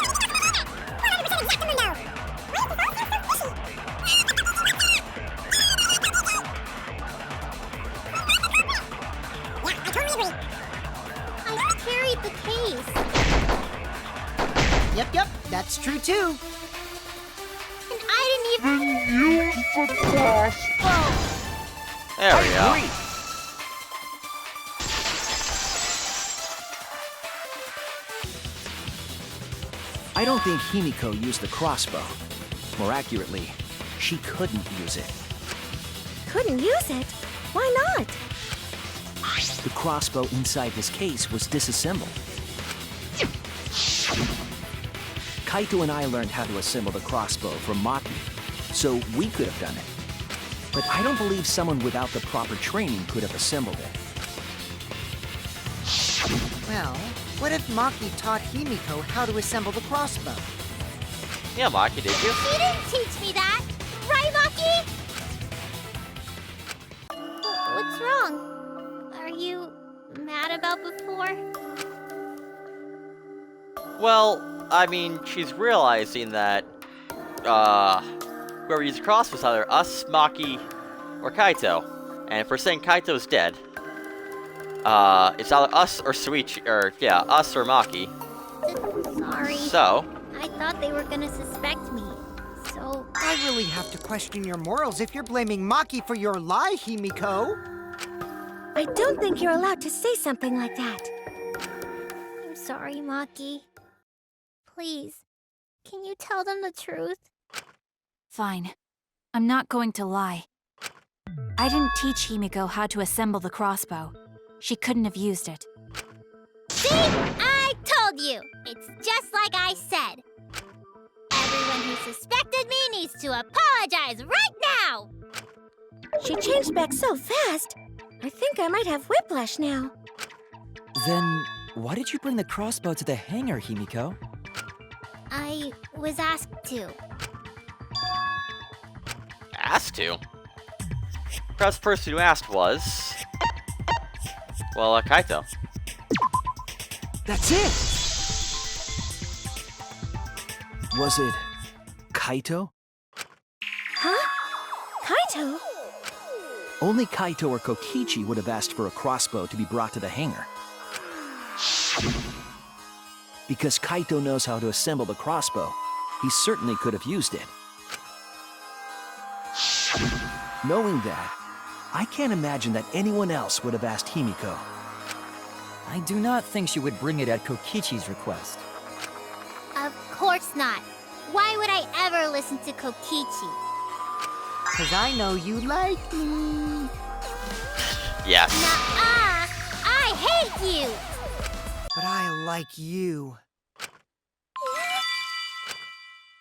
S9: Yep, that's true too.
S5: And I didn't even use the crossbow.
S1: There we go.
S6: Agree. I don't think Himiko used the crossbow. More accurately, she couldn't use it.
S7: Couldn't use it? Why not?
S6: The crossbow inside his case was disassembled. Kaito and I learned how to assemble the crossbow from Maki, so we could have done it. But I don't believe someone without the proper training could have assembled it.
S9: Well, what if Maki taught Himiko how to assemble the crossbow?
S1: Yeah, Maki, did you?
S5: She didn't teach me that. Right, Maki? What's wrong? Are you mad about before?
S1: Well, I mean, she's realizing that, whoever used the cross was either us, Maki, or Kaito. And if we're saying Kaito's dead, it's either us or Suichi, us or Maki.
S5: Sorry.
S1: So,
S5: I thought they were gonna suspect me. So,
S9: I really have to question your morals if you're blaming Maki for your lie, Himiko.
S7: I don't think you're allowed to say something like that.
S5: I'm sorry, Maki. Please, can you tell them the truth?
S4: Fine. I'm not going to lie. I didn't teach Himiko how to assemble the crossbow. She couldn't have used it.
S5: See? I told you! It's just like I said. Everyone who suspected me needs to apologize right now!
S7: She changed back so fast. I think I might have whiplash now.
S3: Then, why did you bring the crossbow to the hangar, Himiko?
S5: I was asked to.
S1: asked to. Perhaps the person who asked was... well, Kaito.
S6: That's it! Was it Kaito?
S7: Huh? Kaito?
S6: Only Kaito or Kokichi would have asked for a crossbow to be brought to the hangar. Because Kaito knows how to assemble the crossbow, he certainly could have used it. Knowing that, I can't imagine that anyone else would have asked Himiko.
S3: I do not think she would bring it at Kokichi's request.
S5: Of course not. Why would I ever listen to Kokichi?
S9: 'Cause I know you like me.
S1: Yes.
S5: Nuh-uh! I hate you!
S9: But I like you.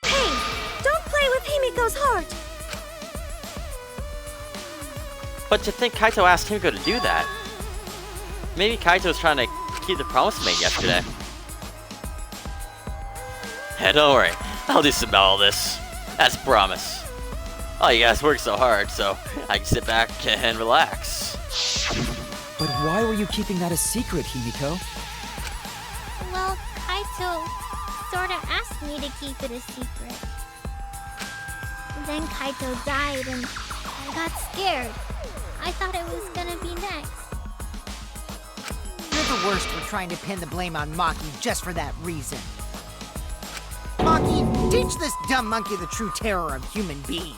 S7: Hey, don't play with Himiko's heart.
S1: But to think Kaito asked Himiko to do that. Maybe Kaito was trying to keep the promise he made yesterday. Hey, don't worry. I'll do some about all this. That's a promise. Oh, you guys work so hard, so I can sit back and relax.
S3: But why were you keeping that a secret, Himiko?
S5: Well, Kaito sorta asked me to keep it a secret. Then Kaito died and I got scared. I thought it was gonna be next.
S9: You're the worst for trying to pin the blame on Maki just for that reason. Maki, teach this dumb monkey the true terror of human beings.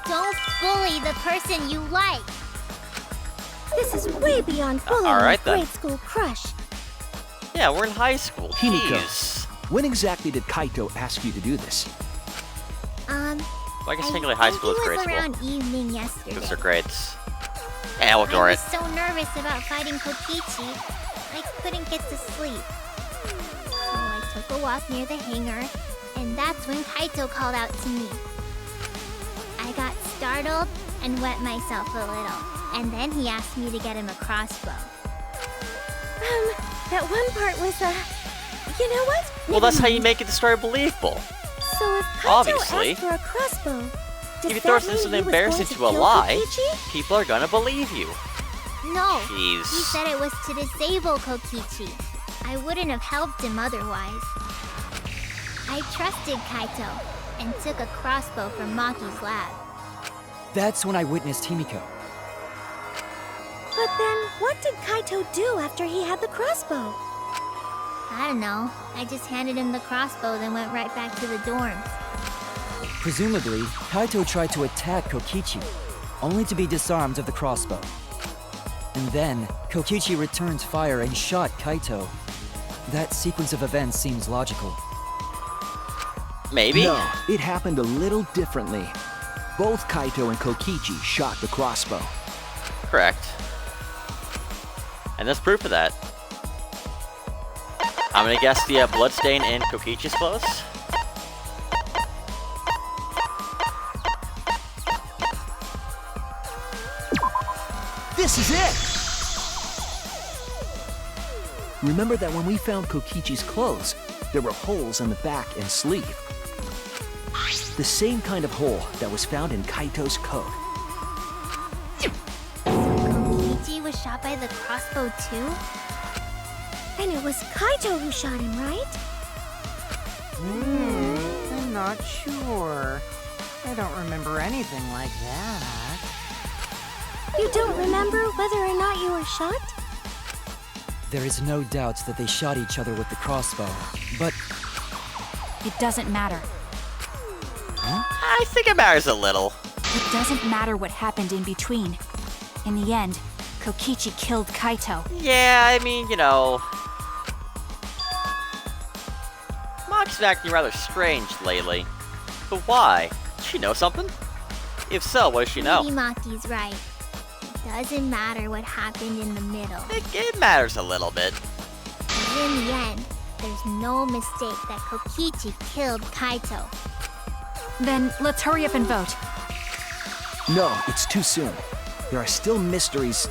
S5: Don't bully the person you like.
S7: This is way beyond bullying
S1: alright
S7: a
S1: then.
S7: grade school crush.
S1: Yeah, we're in high school.
S6: Himiko,
S1: Jeez.
S6: when exactly did Kaito ask you to do this?
S1: Well, I guess technically high school is
S5: it
S1: grade
S5: was
S1: school.
S5: around evening yesterday.
S1: Because they're grades. Yeah, we'll ignore
S5: I
S1: it.
S5: was so nervous about fighting Kokichi, I couldn't get to sleep. So I took a walk near the hangar, and that's when Kaito called out to me. I got startled and wet myself a little, and then he asked me to get him a crossbow.
S7: That one part was, you know what?
S1: Well, that's how you make it the story believable.
S7: So if Kaito
S1: Obviously.
S7: asked for a crossbow,
S1: If
S7: does
S1: you
S7: that
S1: throw
S7: mean
S1: something
S7: he was
S1: embarrassing
S7: going
S1: to a
S7: kill
S1: lie,
S7: Kokichi?
S1: people are gonna believe you.
S5: No,
S1: Jeez.
S5: he said it was to disable Kokichi. I wouldn't have helped him otherwise. I trusted Kaito and took a crossbow from Maki's lab.
S3: That's when I witnessed Himiko.
S7: But then, what did Kaito do after he had the crossbow?
S5: I don't know. I just handed him the crossbow, then went right back to the dorms.
S3: Presumably, Kaito tried to attack Kokichi, only to be disarmed of the crossbow. And then, Kokichi returned fire and shot Kaito. That sequence of events seems logical.
S1: Maybe?
S6: No, it happened a little differently. Both Kaito and Kokichi shot the crossbow.
S1: Correct. And there's proof of that. I'm gonna guess the bloodstain in Kokichi's clothes.
S6: This is it! Remember that when we found Kokichi's clothes, there were holes in the back and sleeve. The same kind of hole that was found in Kaito's coat.
S5: Kokichi was shot by the crossbow too?
S7: And it was Kaito who shot him, right?
S9: I'm not sure. I don't remember anything like that.
S7: You don't remember whether or not you were shot?
S3: There is no doubt that they shot each other with the crossbow, but
S4: It doesn't matter.
S1: I think it matters a little.
S4: It doesn't matter what happened in between. In the end, Kokichi killed Kaito.
S1: Yeah, I mean, you know... Maki's been acting rather strange lately. But why? Does she know something? If so, what does she know?
S5: Maybe Maki's right. It doesn't matter what happened in the middle.
S1: It matters a little bit.
S5: 'Cause in the end, there's no mistake that Kokichi killed Kaito.
S4: Then let's hurry up and vote.
S6: No, it's too soon. There are still mysteries.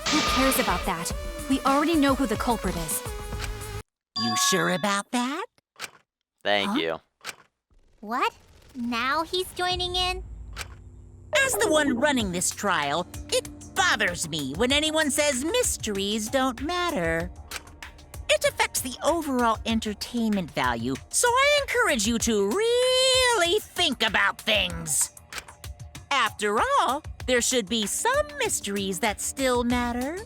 S4: Who cares about that? We already know who the culprit is.
S2: You sure about that?
S1: Thank you.
S5: What? Now he's joining in?
S2: As the one running this trial, it bothers me when anyone says mysteries don't matter. It affects the overall entertainment value, so I encourage you to really think about things. After all, there should be some mysteries that still matter.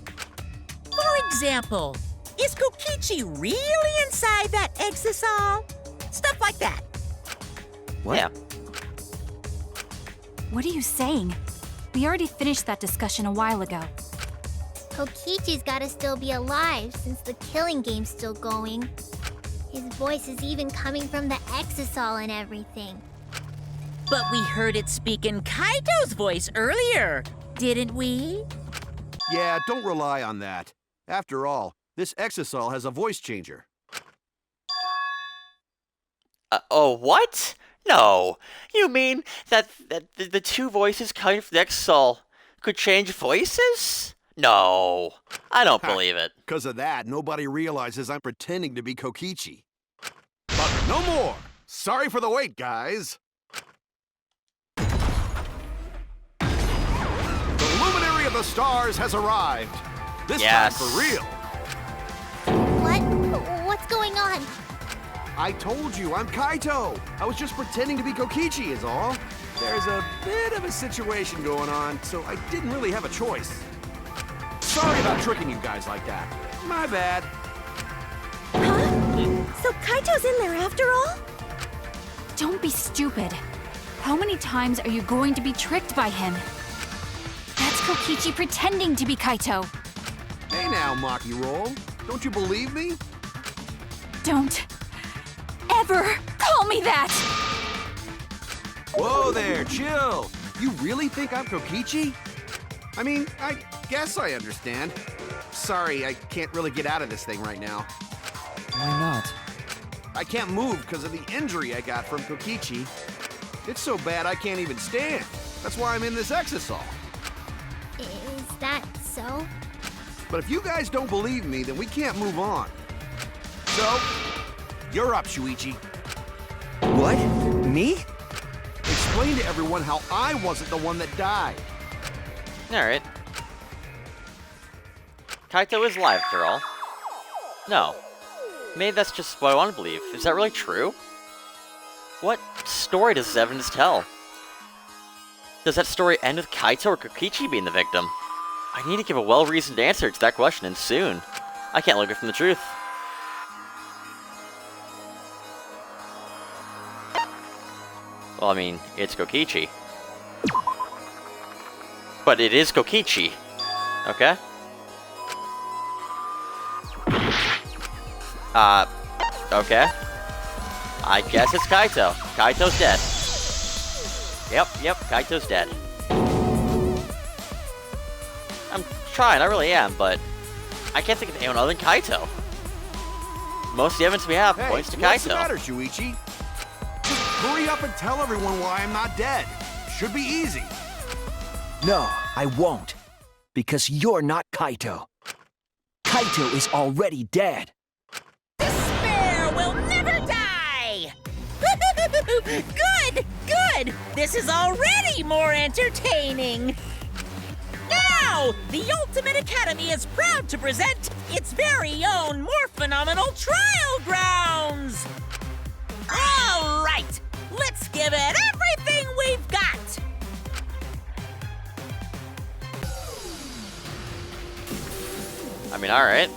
S2: For example, is Kokichi really inside that exisal? Stuff like that.
S6: What?
S1: Yeah.
S4: What are you saying? We already finished that discussion a while ago.
S5: Kokichi's gotta still be alive since the killing game's still going. His voice is even coming from the exisal and everything.
S2: But we heard it speak in Kaito's voice earlier, didn't we?
S8: Yeah, don't rely on that. After all, this exisal has a voice changer.
S1: Oh, what? No. You mean that the two voices coming from the Exol could change voices? No. I don't believe it.
S8: Because of that, nobody realizes I'm pretending to be Kokichi. But no more! Sorry for the wait, guys! The luminary of the stars has arrived. This
S1: Yes.
S8: time for real.
S5: What? What's going on?
S8: I told you, I'm Kaito. I was just pretending to be Kokichi is all. There's a bit of a situation going on, so I didn't really have a choice. Sorry about tricking you guys like that. My bad.
S7: Huh? So Kaito's in there after all?
S4: Don't be stupid. How many times are you going to be tricked by him? That's Kokichi pretending to be Kaito.
S8: Hey now, Maki Roll. Don't you believe me?
S4: Don't ever call me that!
S8: Whoa there, chill. You really think I'm Kokichi? I mean, I guess I understand. Sorry, I can't really get out of this thing right now.
S3: why not?
S8: I can't move because of the injury I got from Kokichi. It's so bad I can't even stand. That's why I'm in this exisal.
S5: Is that so?
S8: But if you guys don't believe me, then we can't move on. So, you're up, Shuichi.
S6: What? Me?
S8: Explain to everyone how I wasn't the one that died.
S1: Alright. Kaito is alive, after all. No. Maybe that's just what I want to believe. Is that really true? What story does this evidence tell? Does that story end with Kaito or Kokichi being the victim? I need to give a well-reasoned answer to that question, and soon. I can't look away from the truth. Well, I mean, it's Kokichi. But it is Kokichi. Okay? Okay. I guess it's Kaito. Kaito's dead. Yep, Kaito's dead. I'm trying, I really am, but I can't think of anyone other than Kaito. Most of the evidence we have
S8: Hey,
S1: points to
S8: what's the
S1: Kaito.
S8: matter, Shuichi? Just hurry up and tell everyone why I'm not dead. Should be easy.
S6: No, I won't. Because you're not Kaito. Kaito is already dead.
S2: Despair will never die! Good! Good! This is already more entertaining! Now, the Ultimate Academy is proud to present its very own more phenomenal trial grounds! All right, let's give it everything we've got!
S1: I mean, alright.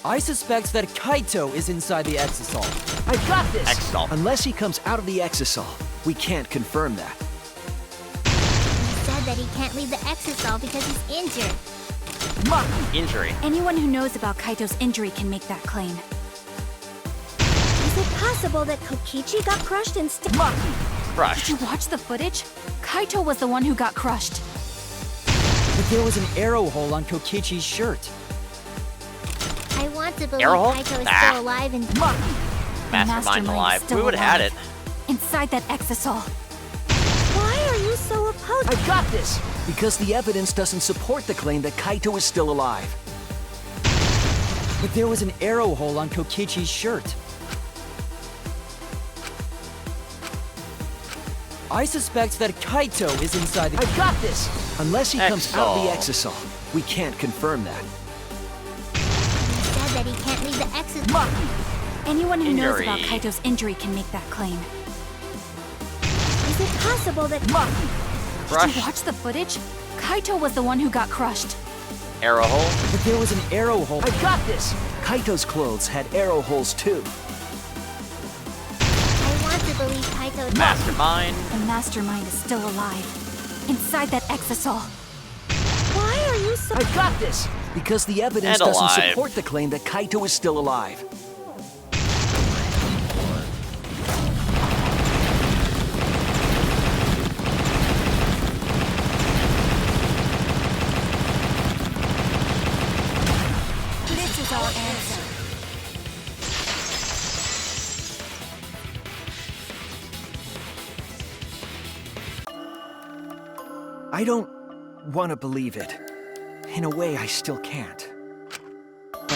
S3: I suspect that Kaito is inside the Exisal.
S6: I got this!
S1: Exisal.
S6: Unless he comes out of the Exisal, we can't confirm that.
S5: He said that he can't leave the Exisal because he's injured.
S1: Injury.
S4: Anyone who knows about Kaito's injury can make that claim.
S7: Is it possible that Kokichi got crushed instead?
S1: Crushed.
S4: Did you watch the footage? Kaito was the one who got crushed.
S3: But there was an arrow hole on Kokichi's shirt.
S5: I want to believe
S1: Arrowhole?
S5: Kaito is
S1: Nah.
S5: still alive and...
S1: Mastermind
S4: is
S1: alive.
S4: still
S1: We would have had it.
S4: alive. Inside that Exisal.
S7: Why are you so opposed?
S6: I got this! Because the evidence doesn't support the claim that Kaito is still alive.
S3: But there was an arrow hole on Kokichi's shirt. I suspect that Kaito is inside the...
S6: I got this! Unless he comes out of the
S1: Exisal.
S6: Exisal, we can't confirm that.
S5: he said that he can't leave the Exisal.
S4: Anyone who knows
S1: Injury.
S4: about Kaito's injury can make that claim.
S7: Is it possible that...
S4: Did
S1: Crushed.
S4: you watch the footage? Kaito was the one who got crushed.
S1: Arrow hole.
S3: But there was an arrow hole...
S6: I got this! Kaito's clothes had arrow holes too.
S5: I want to believe Kaito is...
S1: Mastermind.
S4: The mastermind is still alive. Inside that Exisal.
S7: Why are you so...
S6: I got this! Because the evidence
S1: And
S6: doesn't
S1: alive.
S6: support the claim that Kaito is still alive.
S4: This is our answer.
S6: I don't want to believe it. In a way, I still can't. But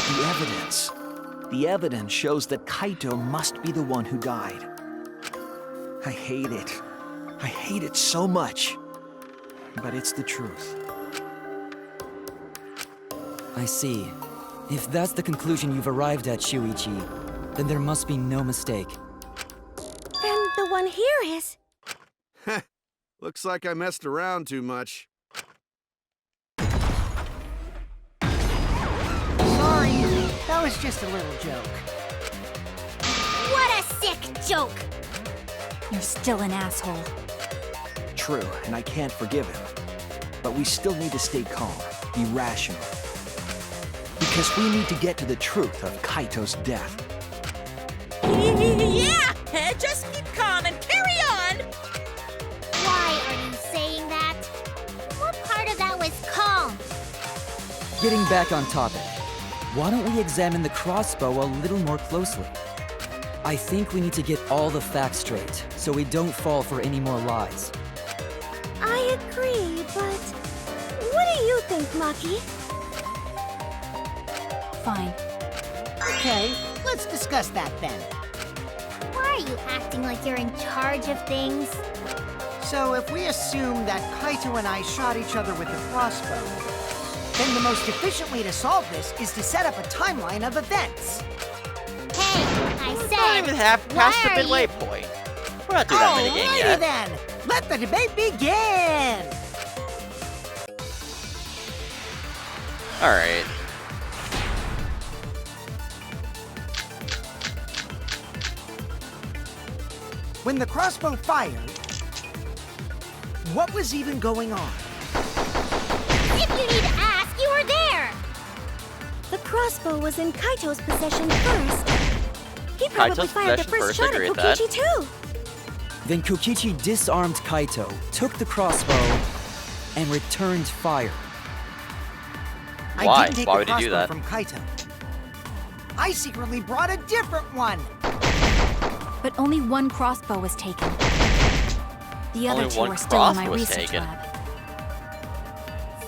S6: the evidence shows that Kaito must be the one who died. I hate it. I hate it so much. But it's the truth.
S3: I see. If that's the conclusion you've arrived at, Shuichi, then there must be no mistake.
S7: Then the one here is...
S8: Looks like I messed around too much.
S9: Sorry, that was just a little joke.
S5: What a sick joke!
S4: You're still an asshole.
S6: True, and I can't forgive him. But we still need to stay calm, be rational. Because we need to get to the truth of Kaito's death.
S2: Yeah! Just keep calm and carry on!
S5: Why are you saying that? What part of that was calm?
S3: Getting back on topic, why don't we examine the crossbow a little more closely? I think we need to get all the facts straight, so we don't fall for any more lies.
S7: I agree, but... What do you think, Maki?
S4: Fine.
S9: Okay, let's discuss that then.
S5: Why are you acting like you're in charge of things?
S9: So if we assume that Kaito and I shot each other with the crossbow, then the most efficient way to solve this is to set up a timeline of events.
S5: Hey, I said.
S1: Not even half past the
S5: why are
S1: midway
S5: you-
S1: point. We're not doing that minigame
S9: Alrighty
S1: yet.
S9: then, let the debate begin!
S1: Alright.
S9: When the crossbow fired, what was even going on?
S5: If you need to ask, you were there!
S7: The crossbow was in Kaito's possession first. He probably
S1: Kaito's
S7: fired the
S1: possession
S7: first
S1: first,
S7: shot
S1: I
S7: at
S1: agree with that.
S7: Kokichi too.
S3: Then Kokichi disarmed Kaito, took the crossbow, and returned fire.
S9: I
S1: Why?
S9: didn't take
S1: Why
S9: the
S1: would you do
S9: crossbow
S1: that?
S9: from Kaito. I secretly brought a different one.
S4: But only one crossbow was taken. The other
S1: Only
S4: two
S1: one
S4: are still in my
S1: crossbow was
S4: research
S1: taken.
S4: lab.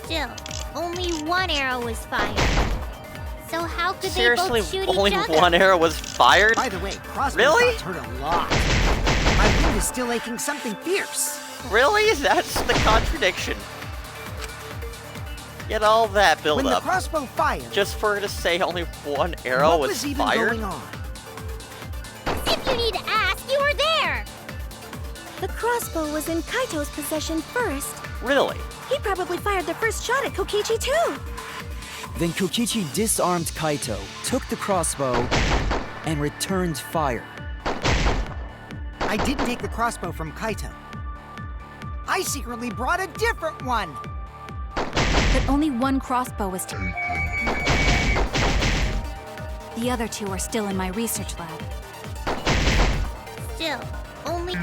S5: Still, only one arrow was fired. So how could
S1: Seriously,
S5: they both shoot
S1: only
S5: each other?
S1: one arrow was fired?
S9: By the way, crossbow
S1: Really?
S9: shots hurt a lot. My wound is still aching something fierce.
S1: Really? That's the contradiction. Get all that build
S9: When the
S1: up
S9: crossbow fired,
S1: just for her to say only one arrow
S9: what
S1: was
S9: was even
S1: fired?
S9: going on?
S5: If you need to ask, you were there!
S7: The crossbow was in Kaito's possession first.
S1: Really?
S7: He probably fired the first shot at Kokichi too.
S3: Then Kokichi disarmed Kaito, took the crossbow, and returned fire.
S9: I didn't take the crossbow from Kaito. I secretly brought a different one.
S4: But only one crossbow was taken. The other two are still in my research lab.
S5: Still, only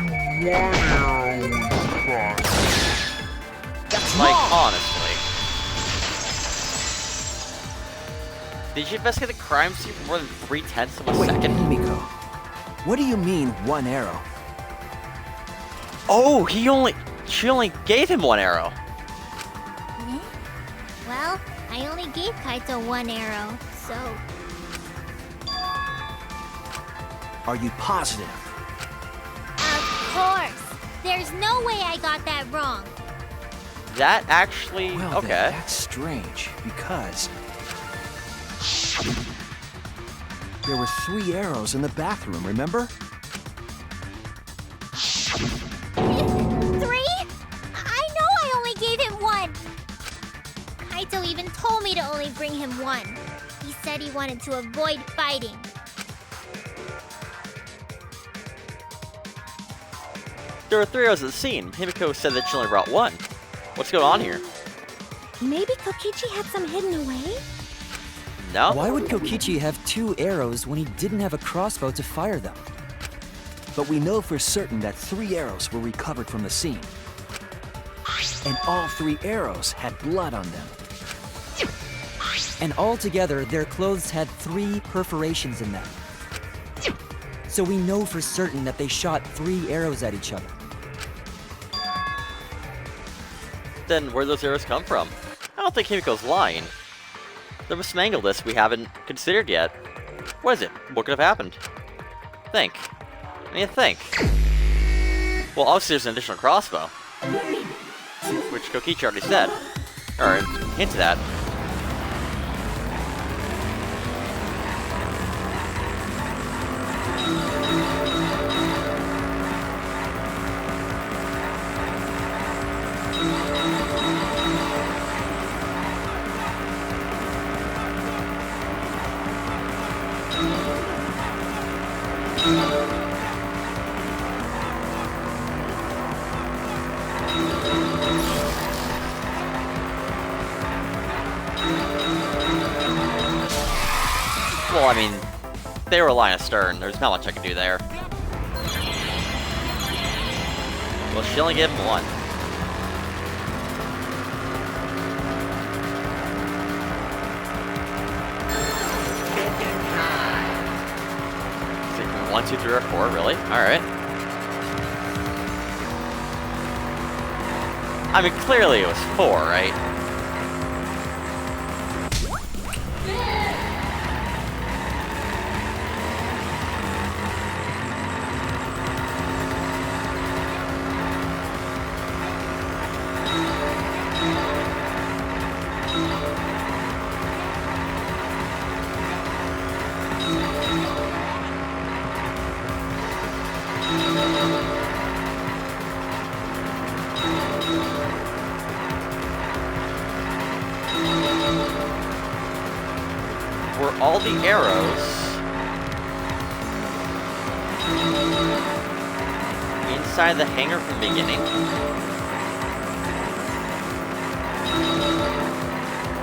S9: That's
S1: Like,
S9: wrong.
S1: honestly. Did you investigate the crime scene for more than 3/10 of a
S6: Wait,
S1: second?
S6: Himiko. What do you mean, one arrow?
S1: Oh, she only gave him one arrow.
S5: well, I only gave Kaito one arrow, so
S6: Are you positive?
S5: of course. There's no way I got that wrong.
S1: That actually,
S6: Well,
S1: okay.
S6: then, that's strange, because there were 3 arrows in the bathroom, remember?
S5: 3? I know I only gave him one. Kaito even told me to only bring him one. He said he wanted to avoid fighting.
S1: There were 3 arrows at the scene. Himiko said that she only brought one. What's going on here?
S7: Maybe Kokichi had some hidden away?
S1: No?
S3: Why would Kokichi have 2 arrows when he didn't have a crossbow to fire them?
S6: But we know for certain that 3 arrows were recovered from the scene. And all 3 arrows had blood on them.
S3: And altogether, their clothes had 3 perforations in them. So we know for certain that they shot 3 arrows at each other.
S1: Then where'd those arrows come from? I don't think Himiko's lying. There was some angle to this we haven't considered yet. What is it? What could have happened? Think. I mean, think. Well, obviously there's an additional crossbow. Which Kokichi already said. Or hinted at. Well, I mean, they were lying astern. There's not much I can do there. Well, she only gave him one. See, 1, 2, 3, or 4, really? Alright. I mean, clearly it was 4, right? the arrows inside the hangar from the beginning.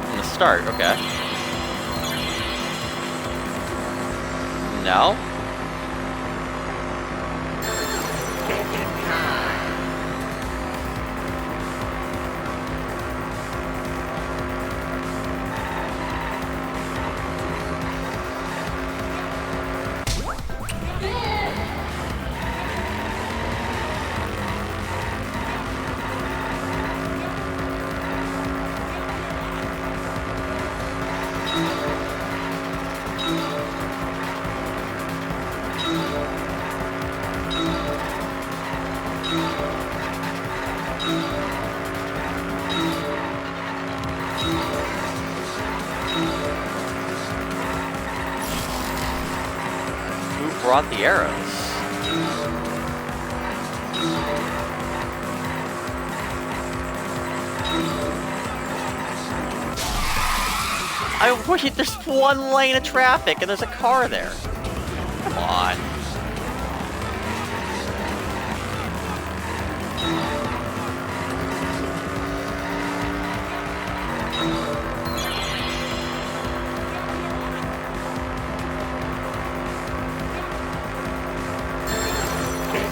S1: From the start, okay. No? Who brought the arrows? Wait, there's one lane of traffic and there's a car there. Come on.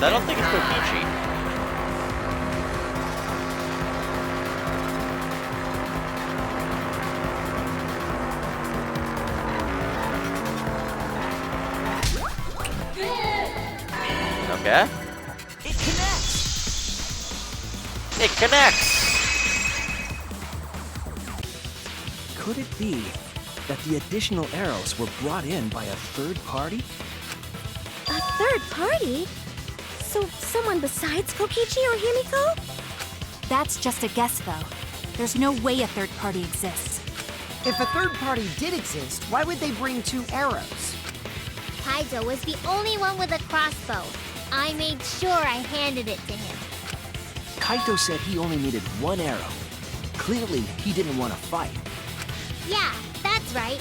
S1: I don't think it's Kokichi. Okay.
S6: It connects!
S1: It connects!
S6: Could it be that the additional arrows were brought in by a third party?
S7: A third party? So someone besides Kokichi or Himiko?
S4: That's just a guess, though. There's no way a third party exists.
S9: If a third party did exist, why would they bring 2 arrows?
S5: Kaito was the only one with a crossbow. I made sure I handed it to him.
S6: Kaito said he only needed 1 arrow. Clearly, he didn't want to fight.
S5: Yeah, that's right.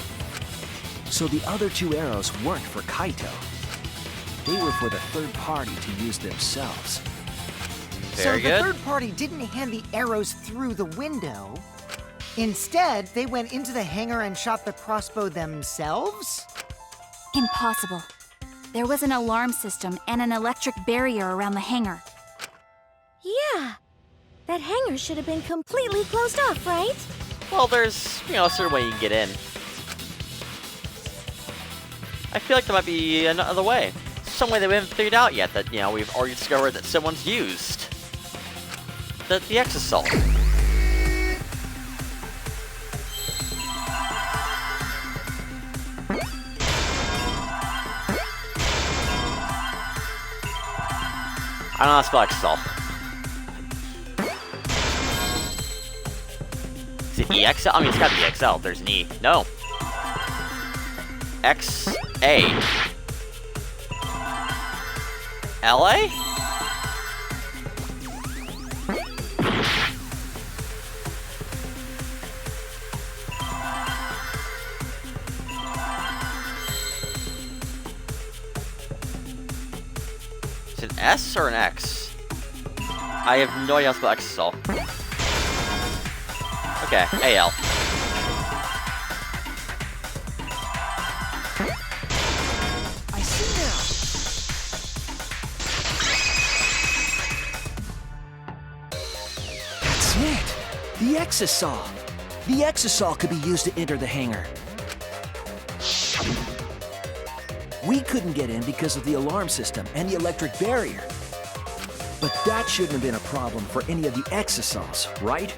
S6: So the other 2 arrows weren't for Kaito. They were for the third party to use themselves.
S1: Very
S9: so
S1: good.
S9: the third party didn't hand the arrows through the window. Instead, they went into the hangar and shot the crossbow themselves?
S4: Impossible. There was an alarm system and an electric barrier around the hangar.
S7: Yeah. That hangar should have been completely closed off, right?
S1: Well, there's, a certain way you can get in. I feel like there might be another way. Some way that we haven't figured out yet that, we've already discovered that someone's used. The exasol. I don't know how to spell exasol. Is it EXL? I mean, it's gotta be XL. There's an E. No. XA. LA? Is it an S or an X? I have no idea how to spell XSL. Okay, AL.
S6: I see now. That's it. The exasol. The exasol could be used to enter the hangar. We couldn't get in because of the alarm system and the electric barrier. But that shouldn't have been a problem for any of the exasols, right?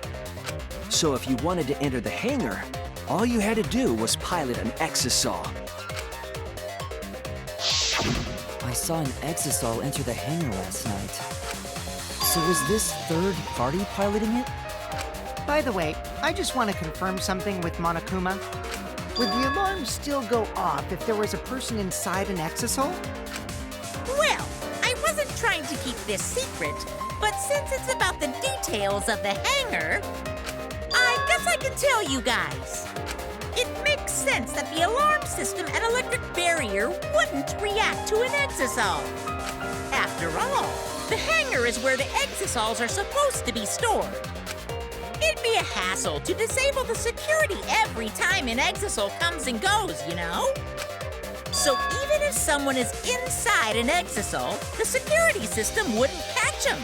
S6: So if you wanted to enter the hangar, all you had to do was pilot an exasol.
S3: I saw an exasol enter the hangar last night. So was this third party piloting it?
S9: By the way, I just want to confirm something with Monokuma. Would the alarm still go off if there was a person inside an exasol?
S2: Well, I wasn't trying to keep this secret, but since it's about the details of the hangar, I guess I can tell you guys. it makes sense that the alarm system and electric barrier wouldn't react to an exisal. After all, the hangar is where the exisols are supposed to be stored. It'd be a hassle to disable the security every time an exisol comes and goes, you know? So even if someone is inside an exisol, the security system wouldn't catch them.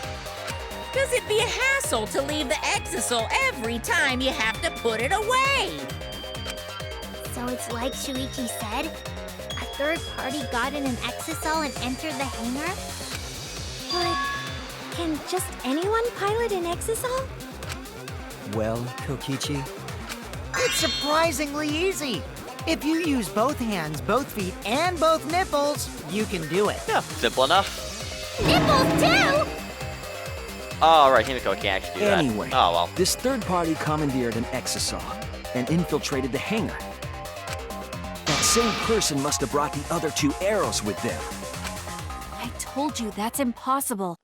S2: Because it'd be a hassle to leave the exisol every time you have to put it away.
S5: So it's like Shuichi said? A third party got in an exisol and entered the hangar?
S7: But can just anyone pilot an exisol?
S3: Well, Kokichi,
S9: It's surprisingly easy. If you use both hands, both feet, and both nipples, you can do it.
S1: Yeah, simple enough.
S5: Nipples too?
S1: Oh, right, Himiko can't actually do that.
S6: Anyway,
S1: Oh, well.
S6: this third party commandeered an exisol and infiltrated the hangar. That same person must have brought the other 2 arrows with them.
S4: I told you that's impossible.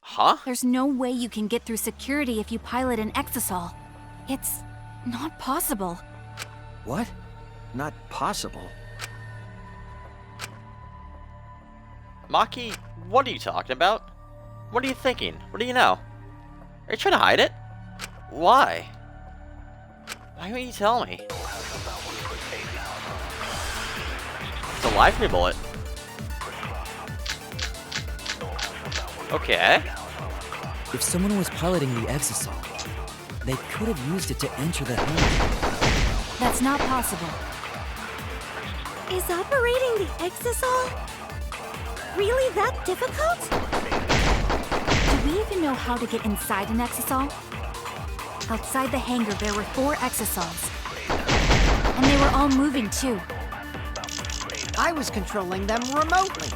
S1: Huh?
S4: There's no way you can get through security if you pilot an exisol. It's not possible.
S6: What? Not possible.
S1: Maki, what are you talking about? What are you thinking? What do you know? Are you trying to hide it? Why? Why won't you tell me? It's a life me bullet. Okay.
S3: if someone was piloting the exisol, they could have used it to enter the hangar.
S4: That's not possible.
S7: Is operating the exisol really that difficult?
S4: Do we even know how to get inside an exisol? Outside the hangar, there were 4 exisols. And they were all moving, too.
S9: I was controlling them remotely.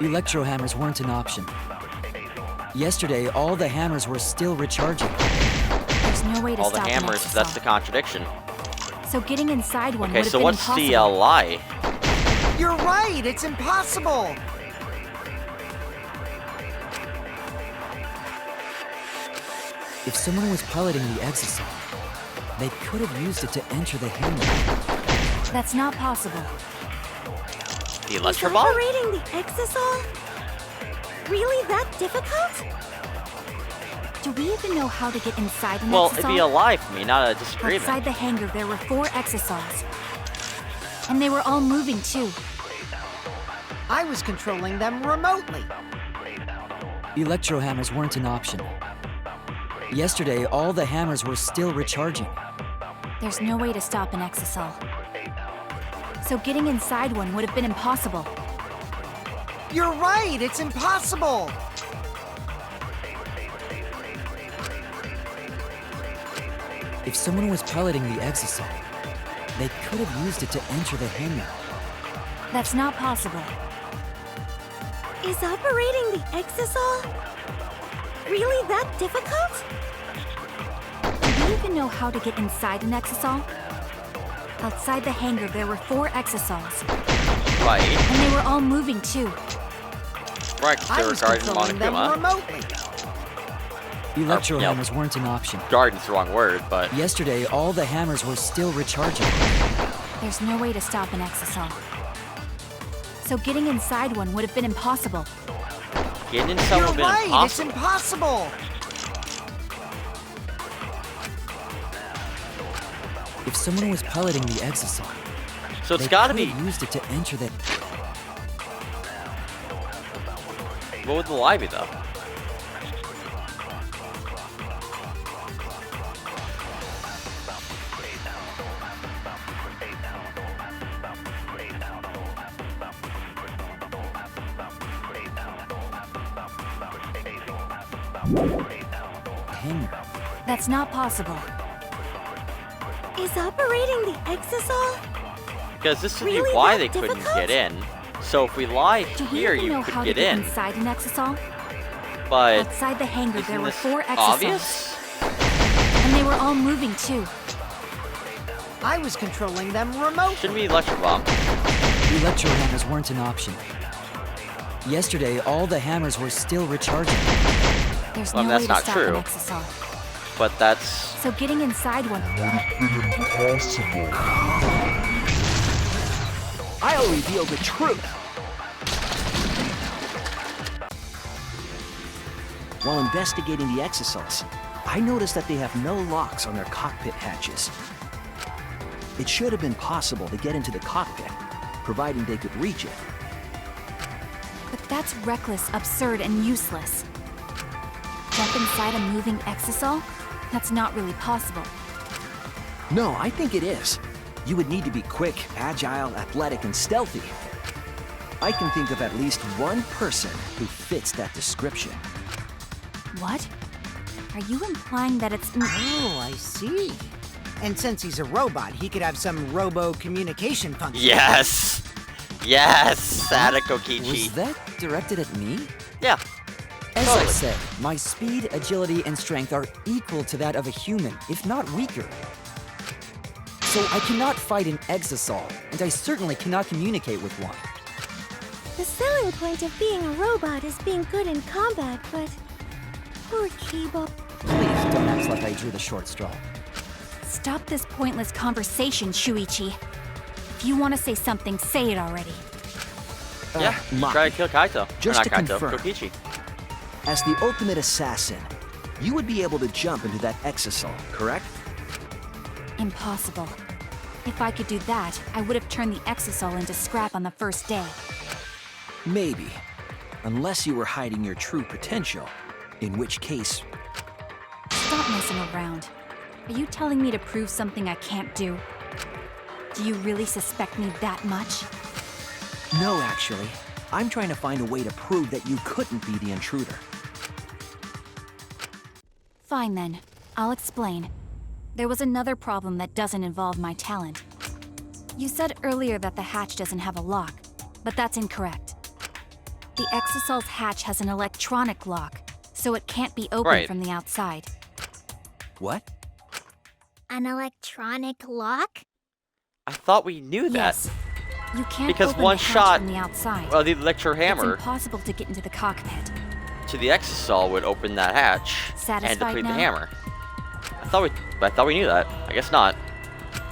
S3: Electro hammers weren't an option. Yesterday, all the hammers were still recharging.
S4: There's no way to
S1: All the
S4: stop
S1: hammers,
S4: an exisol.
S1: that's the contradiction.
S4: So getting inside one
S1: Okay,
S4: would have
S1: so
S4: been
S1: what's
S4: impossible.
S1: the lie?
S9: You're right, it's impossible.
S3: If someone was piloting the exisol, they could have used it to enter the hangar.
S4: That's not possible.
S1: The
S7: Is
S1: Electro Ball?
S7: operating the exisol really that difficult?
S4: Do we even know how to get inside an
S1: Well,
S4: exisol?
S1: it'd be a lie for me, not a disagreement.
S4: Outside the hangar, there were 4 exisols. And they were all moving, too.
S9: I was controlling them remotely.
S3: Electro hammers weren't an option. Yesterday, all the hammers were still recharging.
S4: There's no way to stop an exisol. So getting inside one would have been impossible.
S9: You're right, it's impossible.
S3: If someone was piloting the exisol, they could have used it to enter the hangar.
S4: That's not possible.
S7: Is operating the exisol really that difficult?
S4: Do we even know how to get inside an exisol? Outside the hangar, there were 4 exisols.
S1: Right.
S4: And they were all moving, too.
S1: Right, 'cause
S9: I
S1: they were
S9: was
S1: guarding
S9: controlling them
S1: Monokuma.
S9: remotely.
S3: Electro
S1: yeah.
S3: hammers weren't an option.
S1: Guarding's the wrong word, but...
S3: Yesterday, all the hammers were still recharging.
S4: There's no way to stop an exisol. So getting inside one would have been impossible.
S1: Getting inside
S9: You're
S1: would have been
S9: right, it's
S1: impossible.
S9: impossible.
S3: If someone was piloting the exisol,
S1: So it's
S3: they
S1: gotta
S3: could
S1: be...
S3: have used it to enter the...
S1: What would the lie be, though?
S3: hangar.
S4: That's not possible.
S7: Is operating the exisol
S1: Because this would be
S7: really
S1: why
S7: that
S1: they couldn't
S7: difficult?
S1: get in. So if we lie
S4: Do we
S1: here,
S4: even
S1: you
S4: know
S1: could
S4: how
S1: get
S4: to get
S1: in.
S4: inside an exisol?
S1: But
S4: Outside the hangar, there
S1: isn't
S4: were
S1: this
S4: 4 exisols.
S1: obvious?
S4: And they were all moving, too.
S9: I was controlling them remotely.
S1: Shouldn't be Electro Bomb.
S3: Electro hammers weren't an option. Yesterday, all the hammers were still recharging.
S4: There's
S1: Well,
S4: no
S1: that's
S4: way to
S1: not
S4: stop
S1: true.
S4: an exisol.
S1: But that's...
S4: so getting inside one
S6: I'll reveal the truth. While investigating the exosols, I noticed that they have no locks on their cockpit hatches. It should have been possible to get into the cockpit, providing they could reach it.
S4: But that's reckless, absurd, and useless. Jump inside a moving exosol? That's not really possible.
S6: No, I think it is. You would need to be quick, agile, athletic, and stealthy. I can think of at least one person who fits that description.
S4: What? Are you implying that it's...
S9: Oh, I see. And since he's a robot, he could have some robo-communication function.
S1: Yes! Yes! Sada Kokichi.
S3: Was that directed at me?
S1: Yeah.
S3: As
S1: Totally.
S3: I said, my speed, agility, and strength are equal to that of a human, if not weaker. So I cannot fight an exosol, and I certainly cannot communicate with one.
S7: The selling point of being a robot is being good in combat, but poor Kibo.
S3: Please don't act like I drew the short straw.
S4: Stop this pointless conversation, Shuichi. If you want to say something, say it already.
S1: Yeah, you
S6: Maki,
S1: try to kill Kaito.
S6: just
S1: or
S6: to
S1: not Kaito,
S6: confirm.
S1: Kokichi.
S6: As the ultimate assassin, you would be able to jump into that exosol, correct?
S4: Impossible. If I could do that, I would have turned the exosol into scrap on the first day.
S6: Maybe. Unless you were hiding your true potential, in which case...
S4: Stop messing around. Are you telling me to prove something I can't do? Do you really suspect me that much?
S6: No, actually. I'm trying to find a way to prove that you couldn't be the intruder.
S4: Fine then. I'll explain. There was another problem that doesn't involve my talent. You said earlier that the hatch doesn't have a lock, but that's incorrect. The exosol's hatch has an electronic lock, so it can't be opened
S1: Right.
S4: from the outside.
S6: What?
S5: An electronic lock?
S1: I thought we knew that.
S4: Yes. You can't
S1: Because
S4: open
S1: one
S4: the hatch
S1: shot-
S4: from the outside.
S1: Well, the electro
S4: It's
S1: hammer
S4: impossible to get into the cockpit.
S1: to the exosol would open that hatch and
S4: Satisfied
S1: deplete the
S4: now?
S1: hammer. I thought we knew that. I guess not.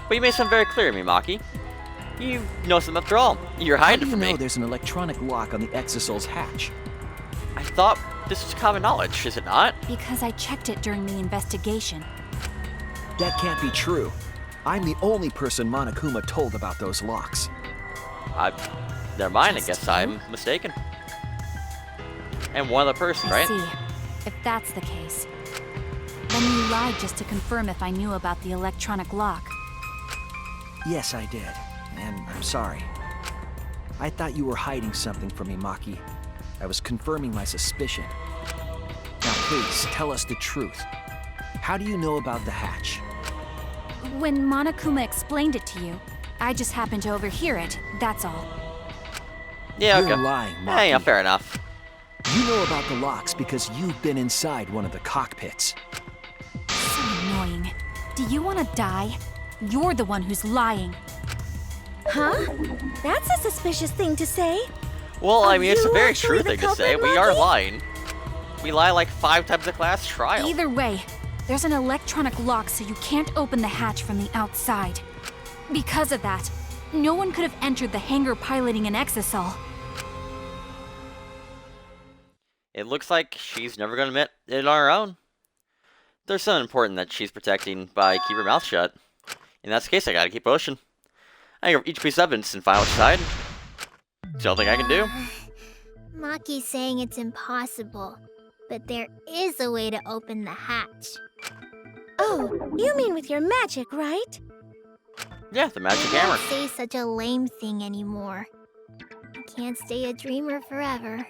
S1: But you made something very clear to me, Maki. You know something after all. You're
S6: How
S1: hiding
S6: do
S1: it
S6: you
S1: from
S6: know
S1: me.
S6: there's an electronic lock on the exosol's hatch?
S1: I thought this was common knowledge, is it not?
S4: Because I checked it during the investigation.
S6: That can't be true. I'm the only person Monokuma told about those locks.
S1: Never mind, I
S4: Just
S1: guess
S4: you?
S1: I'm mistaken. And one other person,
S4: I
S1: right?
S4: see. If that's the case, then you lied just to confirm if I knew about the electronic lock.
S6: Yes, I did. And I'm sorry. I thought you were hiding something from me, Maki. I was confirming my suspicion. Now please, tell us the truth. How do you know about the hatch?
S4: When Monokuma explained it to you, I just happened to overhear it, that's all.
S1: Yeah,
S6: You're
S1: okay.
S6: lying,
S1: Hey, yeah,
S6: Maki.
S1: fair enough.
S6: You know about the locks because you've been inside one of the cockpits.
S4: So annoying. Do you want to die? You're the one who's lying.
S7: Huh? That's a suspicious thing to say.
S1: Well, I
S7: Are
S1: mean, it's a
S7: you
S1: very
S7: actually
S1: true
S7: the
S1: thing to say.
S7: culprit,
S1: We are
S7: Maki?
S1: lying. We lie like 5 times a class trial.
S4: Either way, there's an electronic lock so you can't open the hatch from the outside. Because of that, no one could have entered the hangar piloting an exosol.
S1: It looks like she's never going to admit it on her own. There's something important that she's protecting by keep her mouth shut. In that case, I gotta keep pushing. I give each piece of evidence and find which side. It's the only thing I can do.
S5: Maki's saying it's impossible, but there is a way to open the hatch.
S7: Oh, you mean with your magic, right?
S1: Yeah, the magic
S5: I
S1: hammer.
S5: can't say such a lame thing anymore. I can't stay a dreamer forever.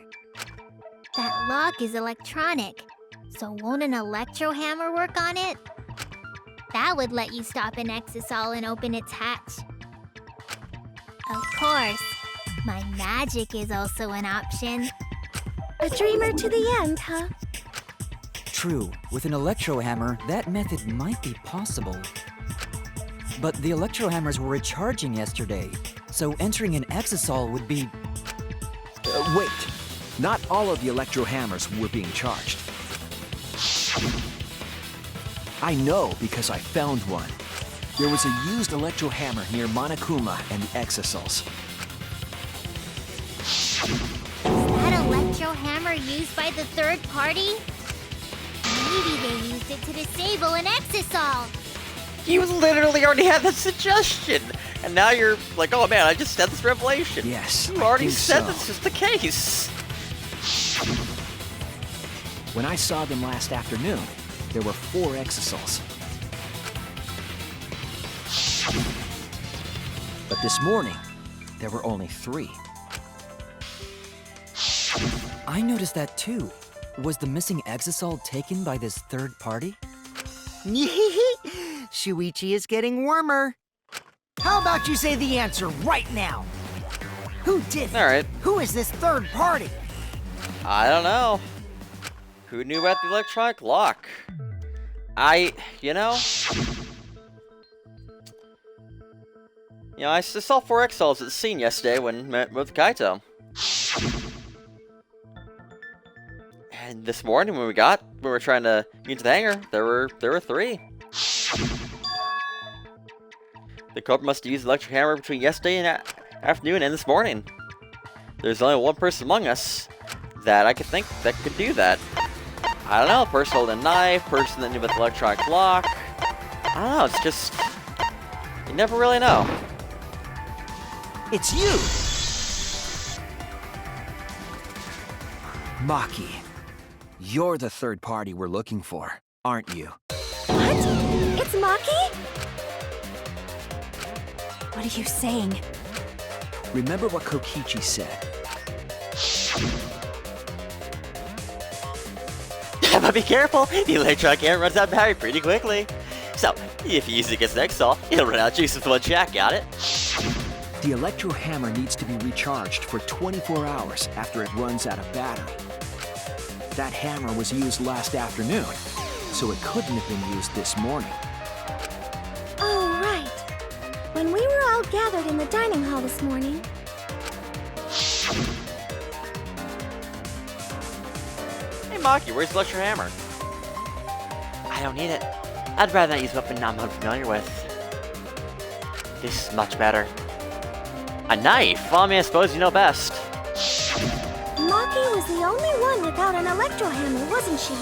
S5: That lock is electronic, so won't an electro hammer work on it? That would let you stop an exosol and open its hatch. Of course, my magic is also an option.
S7: A dreamer to the end, huh?
S3: True, with an electro hammer, that method might be possible. But the electro hammers were recharging yesterday, so entering an exosol would be...
S6: Wait. Not all of the electro hammers were being charged. I know because I found one. There was a used electro hammer near Monokuma and the Exosols.
S5: That electro hammer used by the third party? Maybe they used it to disable an Exosol.
S1: You literally already had that suggestion! And now you're like, oh man, I just said this revelation.
S6: Yes,
S1: You
S6: I
S1: already
S6: think
S1: said
S6: so.
S1: this is the case.
S6: When I saw them last afternoon, there were 4 Exosols. But this morning, there were only 3.
S3: I noticed that too. Was the missing Exosol taken by this third party?
S9: Shuichi is getting warmer. How about you say the answer right now? Who did it?
S1: Alright.
S9: Who is this third party?
S1: I don't know. Who knew about the electronic lock? You know, I saw 4 Exosols at the scene yesterday when met with Kaito. And this morning when we were trying to get to the hangar, there were 3. The culprit must have used the electric hammer between yesterday and afternoon and this morning. There's only one person among us that I could think that could do that. I don't know, person holding a knife, person that knew about the electronic lock. I don't know, it's just... You never really know.
S6: It's you! Maki, you're the third party we're looking for, aren't you?
S7: What? It's Maki?
S4: What are you saying?
S6: Remember what Kokichi said.
S1: But be careful, the electronic hammer runs out of battery pretty quickly. So, if you use it against an Exosol, it'll run out of juice with one jack, got it?
S6: The electro hammer needs to be recharged for 24 hours after it runs out of battery. That hammer was used last afternoon, so it couldn't have been used this morning.
S7: Oh, right. When we were all gathered in the dining hall this morning,
S1: Hey Maki, where's the electric hammer? I don't need it. I'd rather not use a weapon I'm unfamiliar with. This is much better. A knife? Well, I mean, I suppose you know best.
S7: Maki was the only one without an electro hammer, wasn't she?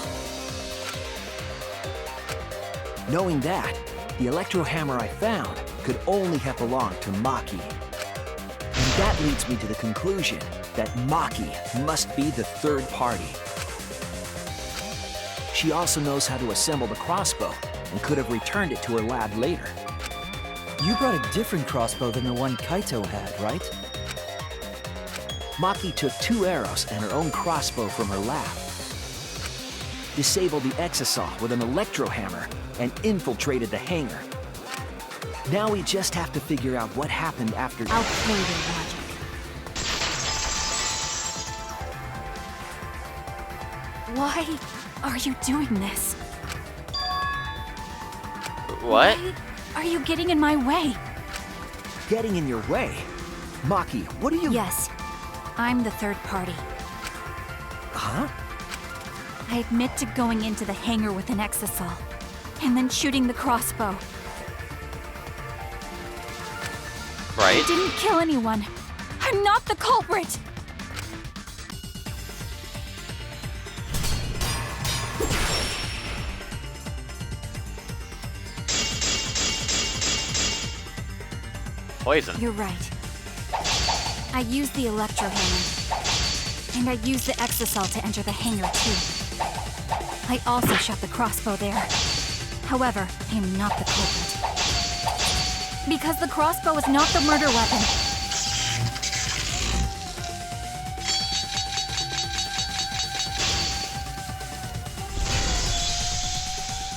S6: Knowing that, the electro hammer I found could only have belonged to Maki. And that leads me to the conclusion that Maki must be the third party. She also knows how to assemble the crossbow and could have returned it to her lab later.
S3: You brought a different crossbow than the one Kaito had, right?
S6: Maki took 2 arrows and her own crossbow from her lab, disabled the Exosol with an electro hammer, and infiltrated the hangar. Now we just have to figure out what happened after...
S4: I'll play your logic. Why are you doing this?
S1: What?
S4: Why are you getting in my way?
S6: Getting in your way? Maki, what are you...
S4: Yes, I'm the third party.
S6: Huh?
S4: I admit to going into the hangar with an Exosol, and then shooting the crossbow.
S1: Right?
S4: I didn't kill anyone. I'm not the culprit.
S1: Poison.
S4: You're right. I used the electro hammer. And I used the Exosol to enter the hangar too. I also shot the crossbow there. However, I am not the culprit. Because the crossbow is not the murder weapon.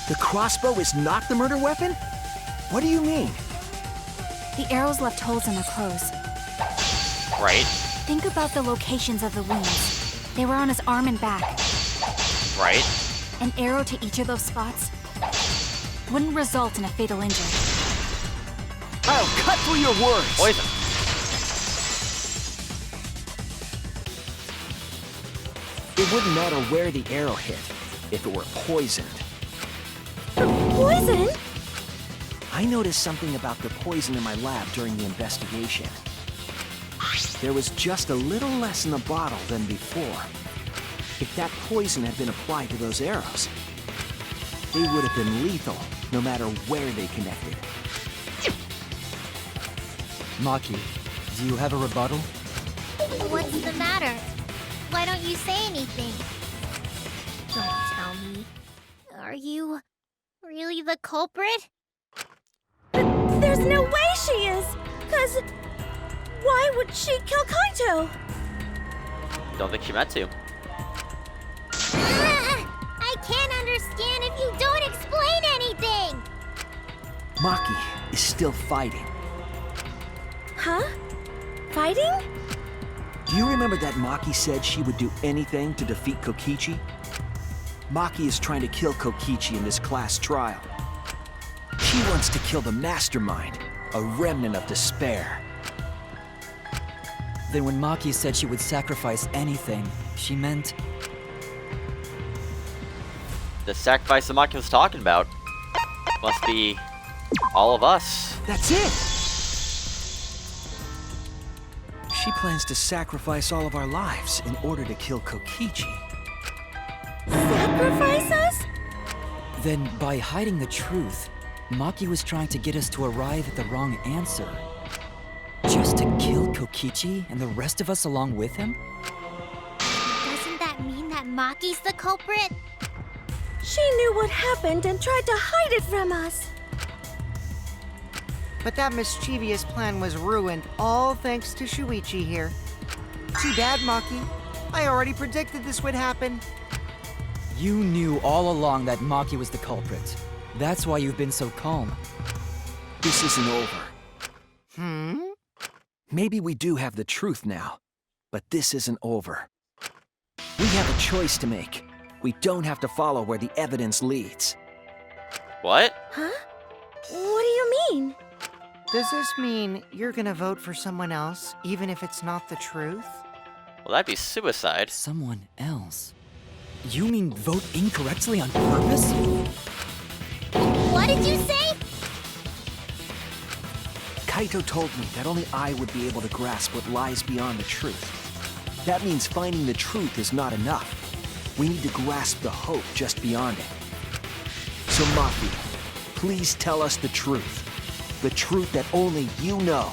S6: The crossbow is not the murder weapon? What do you mean?
S4: The arrows left holes in their clothes.
S1: Right?
S4: Think about the locations of the wounds. They were on his arm and back.
S1: Right?
S4: An arrow to each of those spots wouldn't result in a fatal injury.
S6: I'll cut through your words!
S1: Poison.
S6: It wouldn't matter where the arrow hit if it were poisoned.
S7: Poison?
S6: I noticed something about the poison in my lab during the investigation. There was just a little less in the bottle than before. If that poison had been applied to those arrows, they would have been lethal, no matter where they connected.
S3: Maki, do you have a rebuttal?
S5: What's the matter? Why don't you say anything? Don't tell me. Are you really the culprit?
S7: There's no way she is! 'Cause why would she kill Kaito?
S1: Don't think she meant to.
S5: I can't understand if you don't explain anything!
S6: Maki is still fighting.
S7: Huh? Fighting?
S6: Do you remember that Maki said she would do anything to defeat Kokichi? Maki is trying to kill Kokichi in this class trial. She wants to kill the mastermind, a remnant of despair.
S3: Then when Maki said she would sacrifice anything, she meant...
S1: The sacrifice that Maki was talking about must be all of us.
S6: That's it! She plans to sacrifice all of our lives in order to kill Kokichi.
S7: Sacrifice us?
S3: Then, by hiding the truth, Maki was trying to get us to arrive at the wrong answer. Just to kill Kokichi and the rest of us along with him?
S5: Doesn't that mean that Maki's the culprit?
S7: She knew what happened and tried to hide it from us.
S9: But that mischievous plan was ruined, all thanks to Shuichi here. Too bad, Maki. I already predicted this would happen.
S3: You knew all along that Maki was the culprit. That's why you've been so calm.
S6: This isn't over.
S9: Hmm?
S6: Maybe we do have the truth now, but this isn't over. We have a choice to make. We don't have to follow where the evidence leads.
S1: What?
S7: Huh? What do you mean?
S9: Does this mean you're gonna vote for someone else, even if it's not the truth?
S1: Well, that'd be suicide.
S3: Someone else? You mean vote incorrectly on purpose?
S5: What did you say?
S6: Kaito told me that only I would be able to grasp what lies beyond the truth. That means finding the truth is not enough. We need to grasp the hope just beyond it. So Maki, please tell us the truth. The truth that only you know.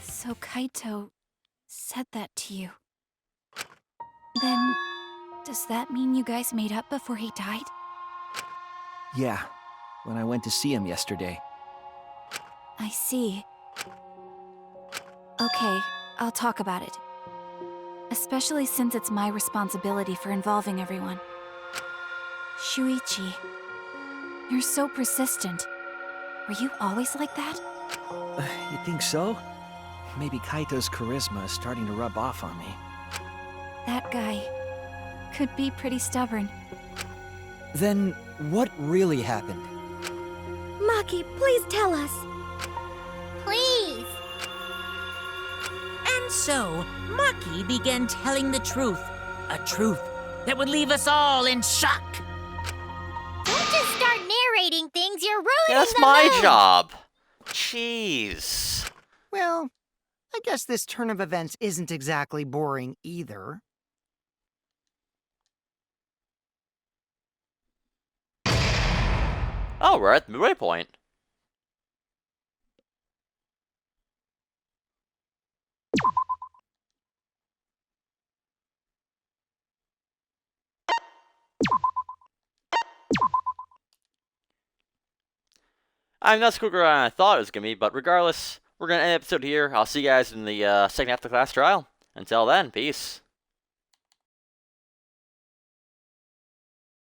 S4: So Kaito said that to you. Then, does that mean you guys made up before he died?
S6: Yeah, when I went to see him yesterday.
S4: I see. Okay, I'll talk about it. Especially since it's my responsibility for involving everyone. Shuichi, you're so persistent. Were you always like that?
S6: You think so? Maybe Kaito's charisma is starting to rub off on me.
S4: That guy could be pretty stubborn.
S3: Then, what really happened?
S7: Maki, please tell us.
S5: Please!
S2: And so, Maki began telling the truth. A truth that would leave us all in shock.
S5: Don't just start narrating things, you're ruining
S1: Yeah, that's
S5: the
S1: my
S5: mood.
S1: job. Jeez.
S9: Well, I guess this turn of events isn't exactly boring either.
S1: Oh, we're at the midway point. I'm not as quicker than I thought it was going to be, but regardless, we're going to end the episode here. I'll see you guys in the second half of the class trial. Until then, peace.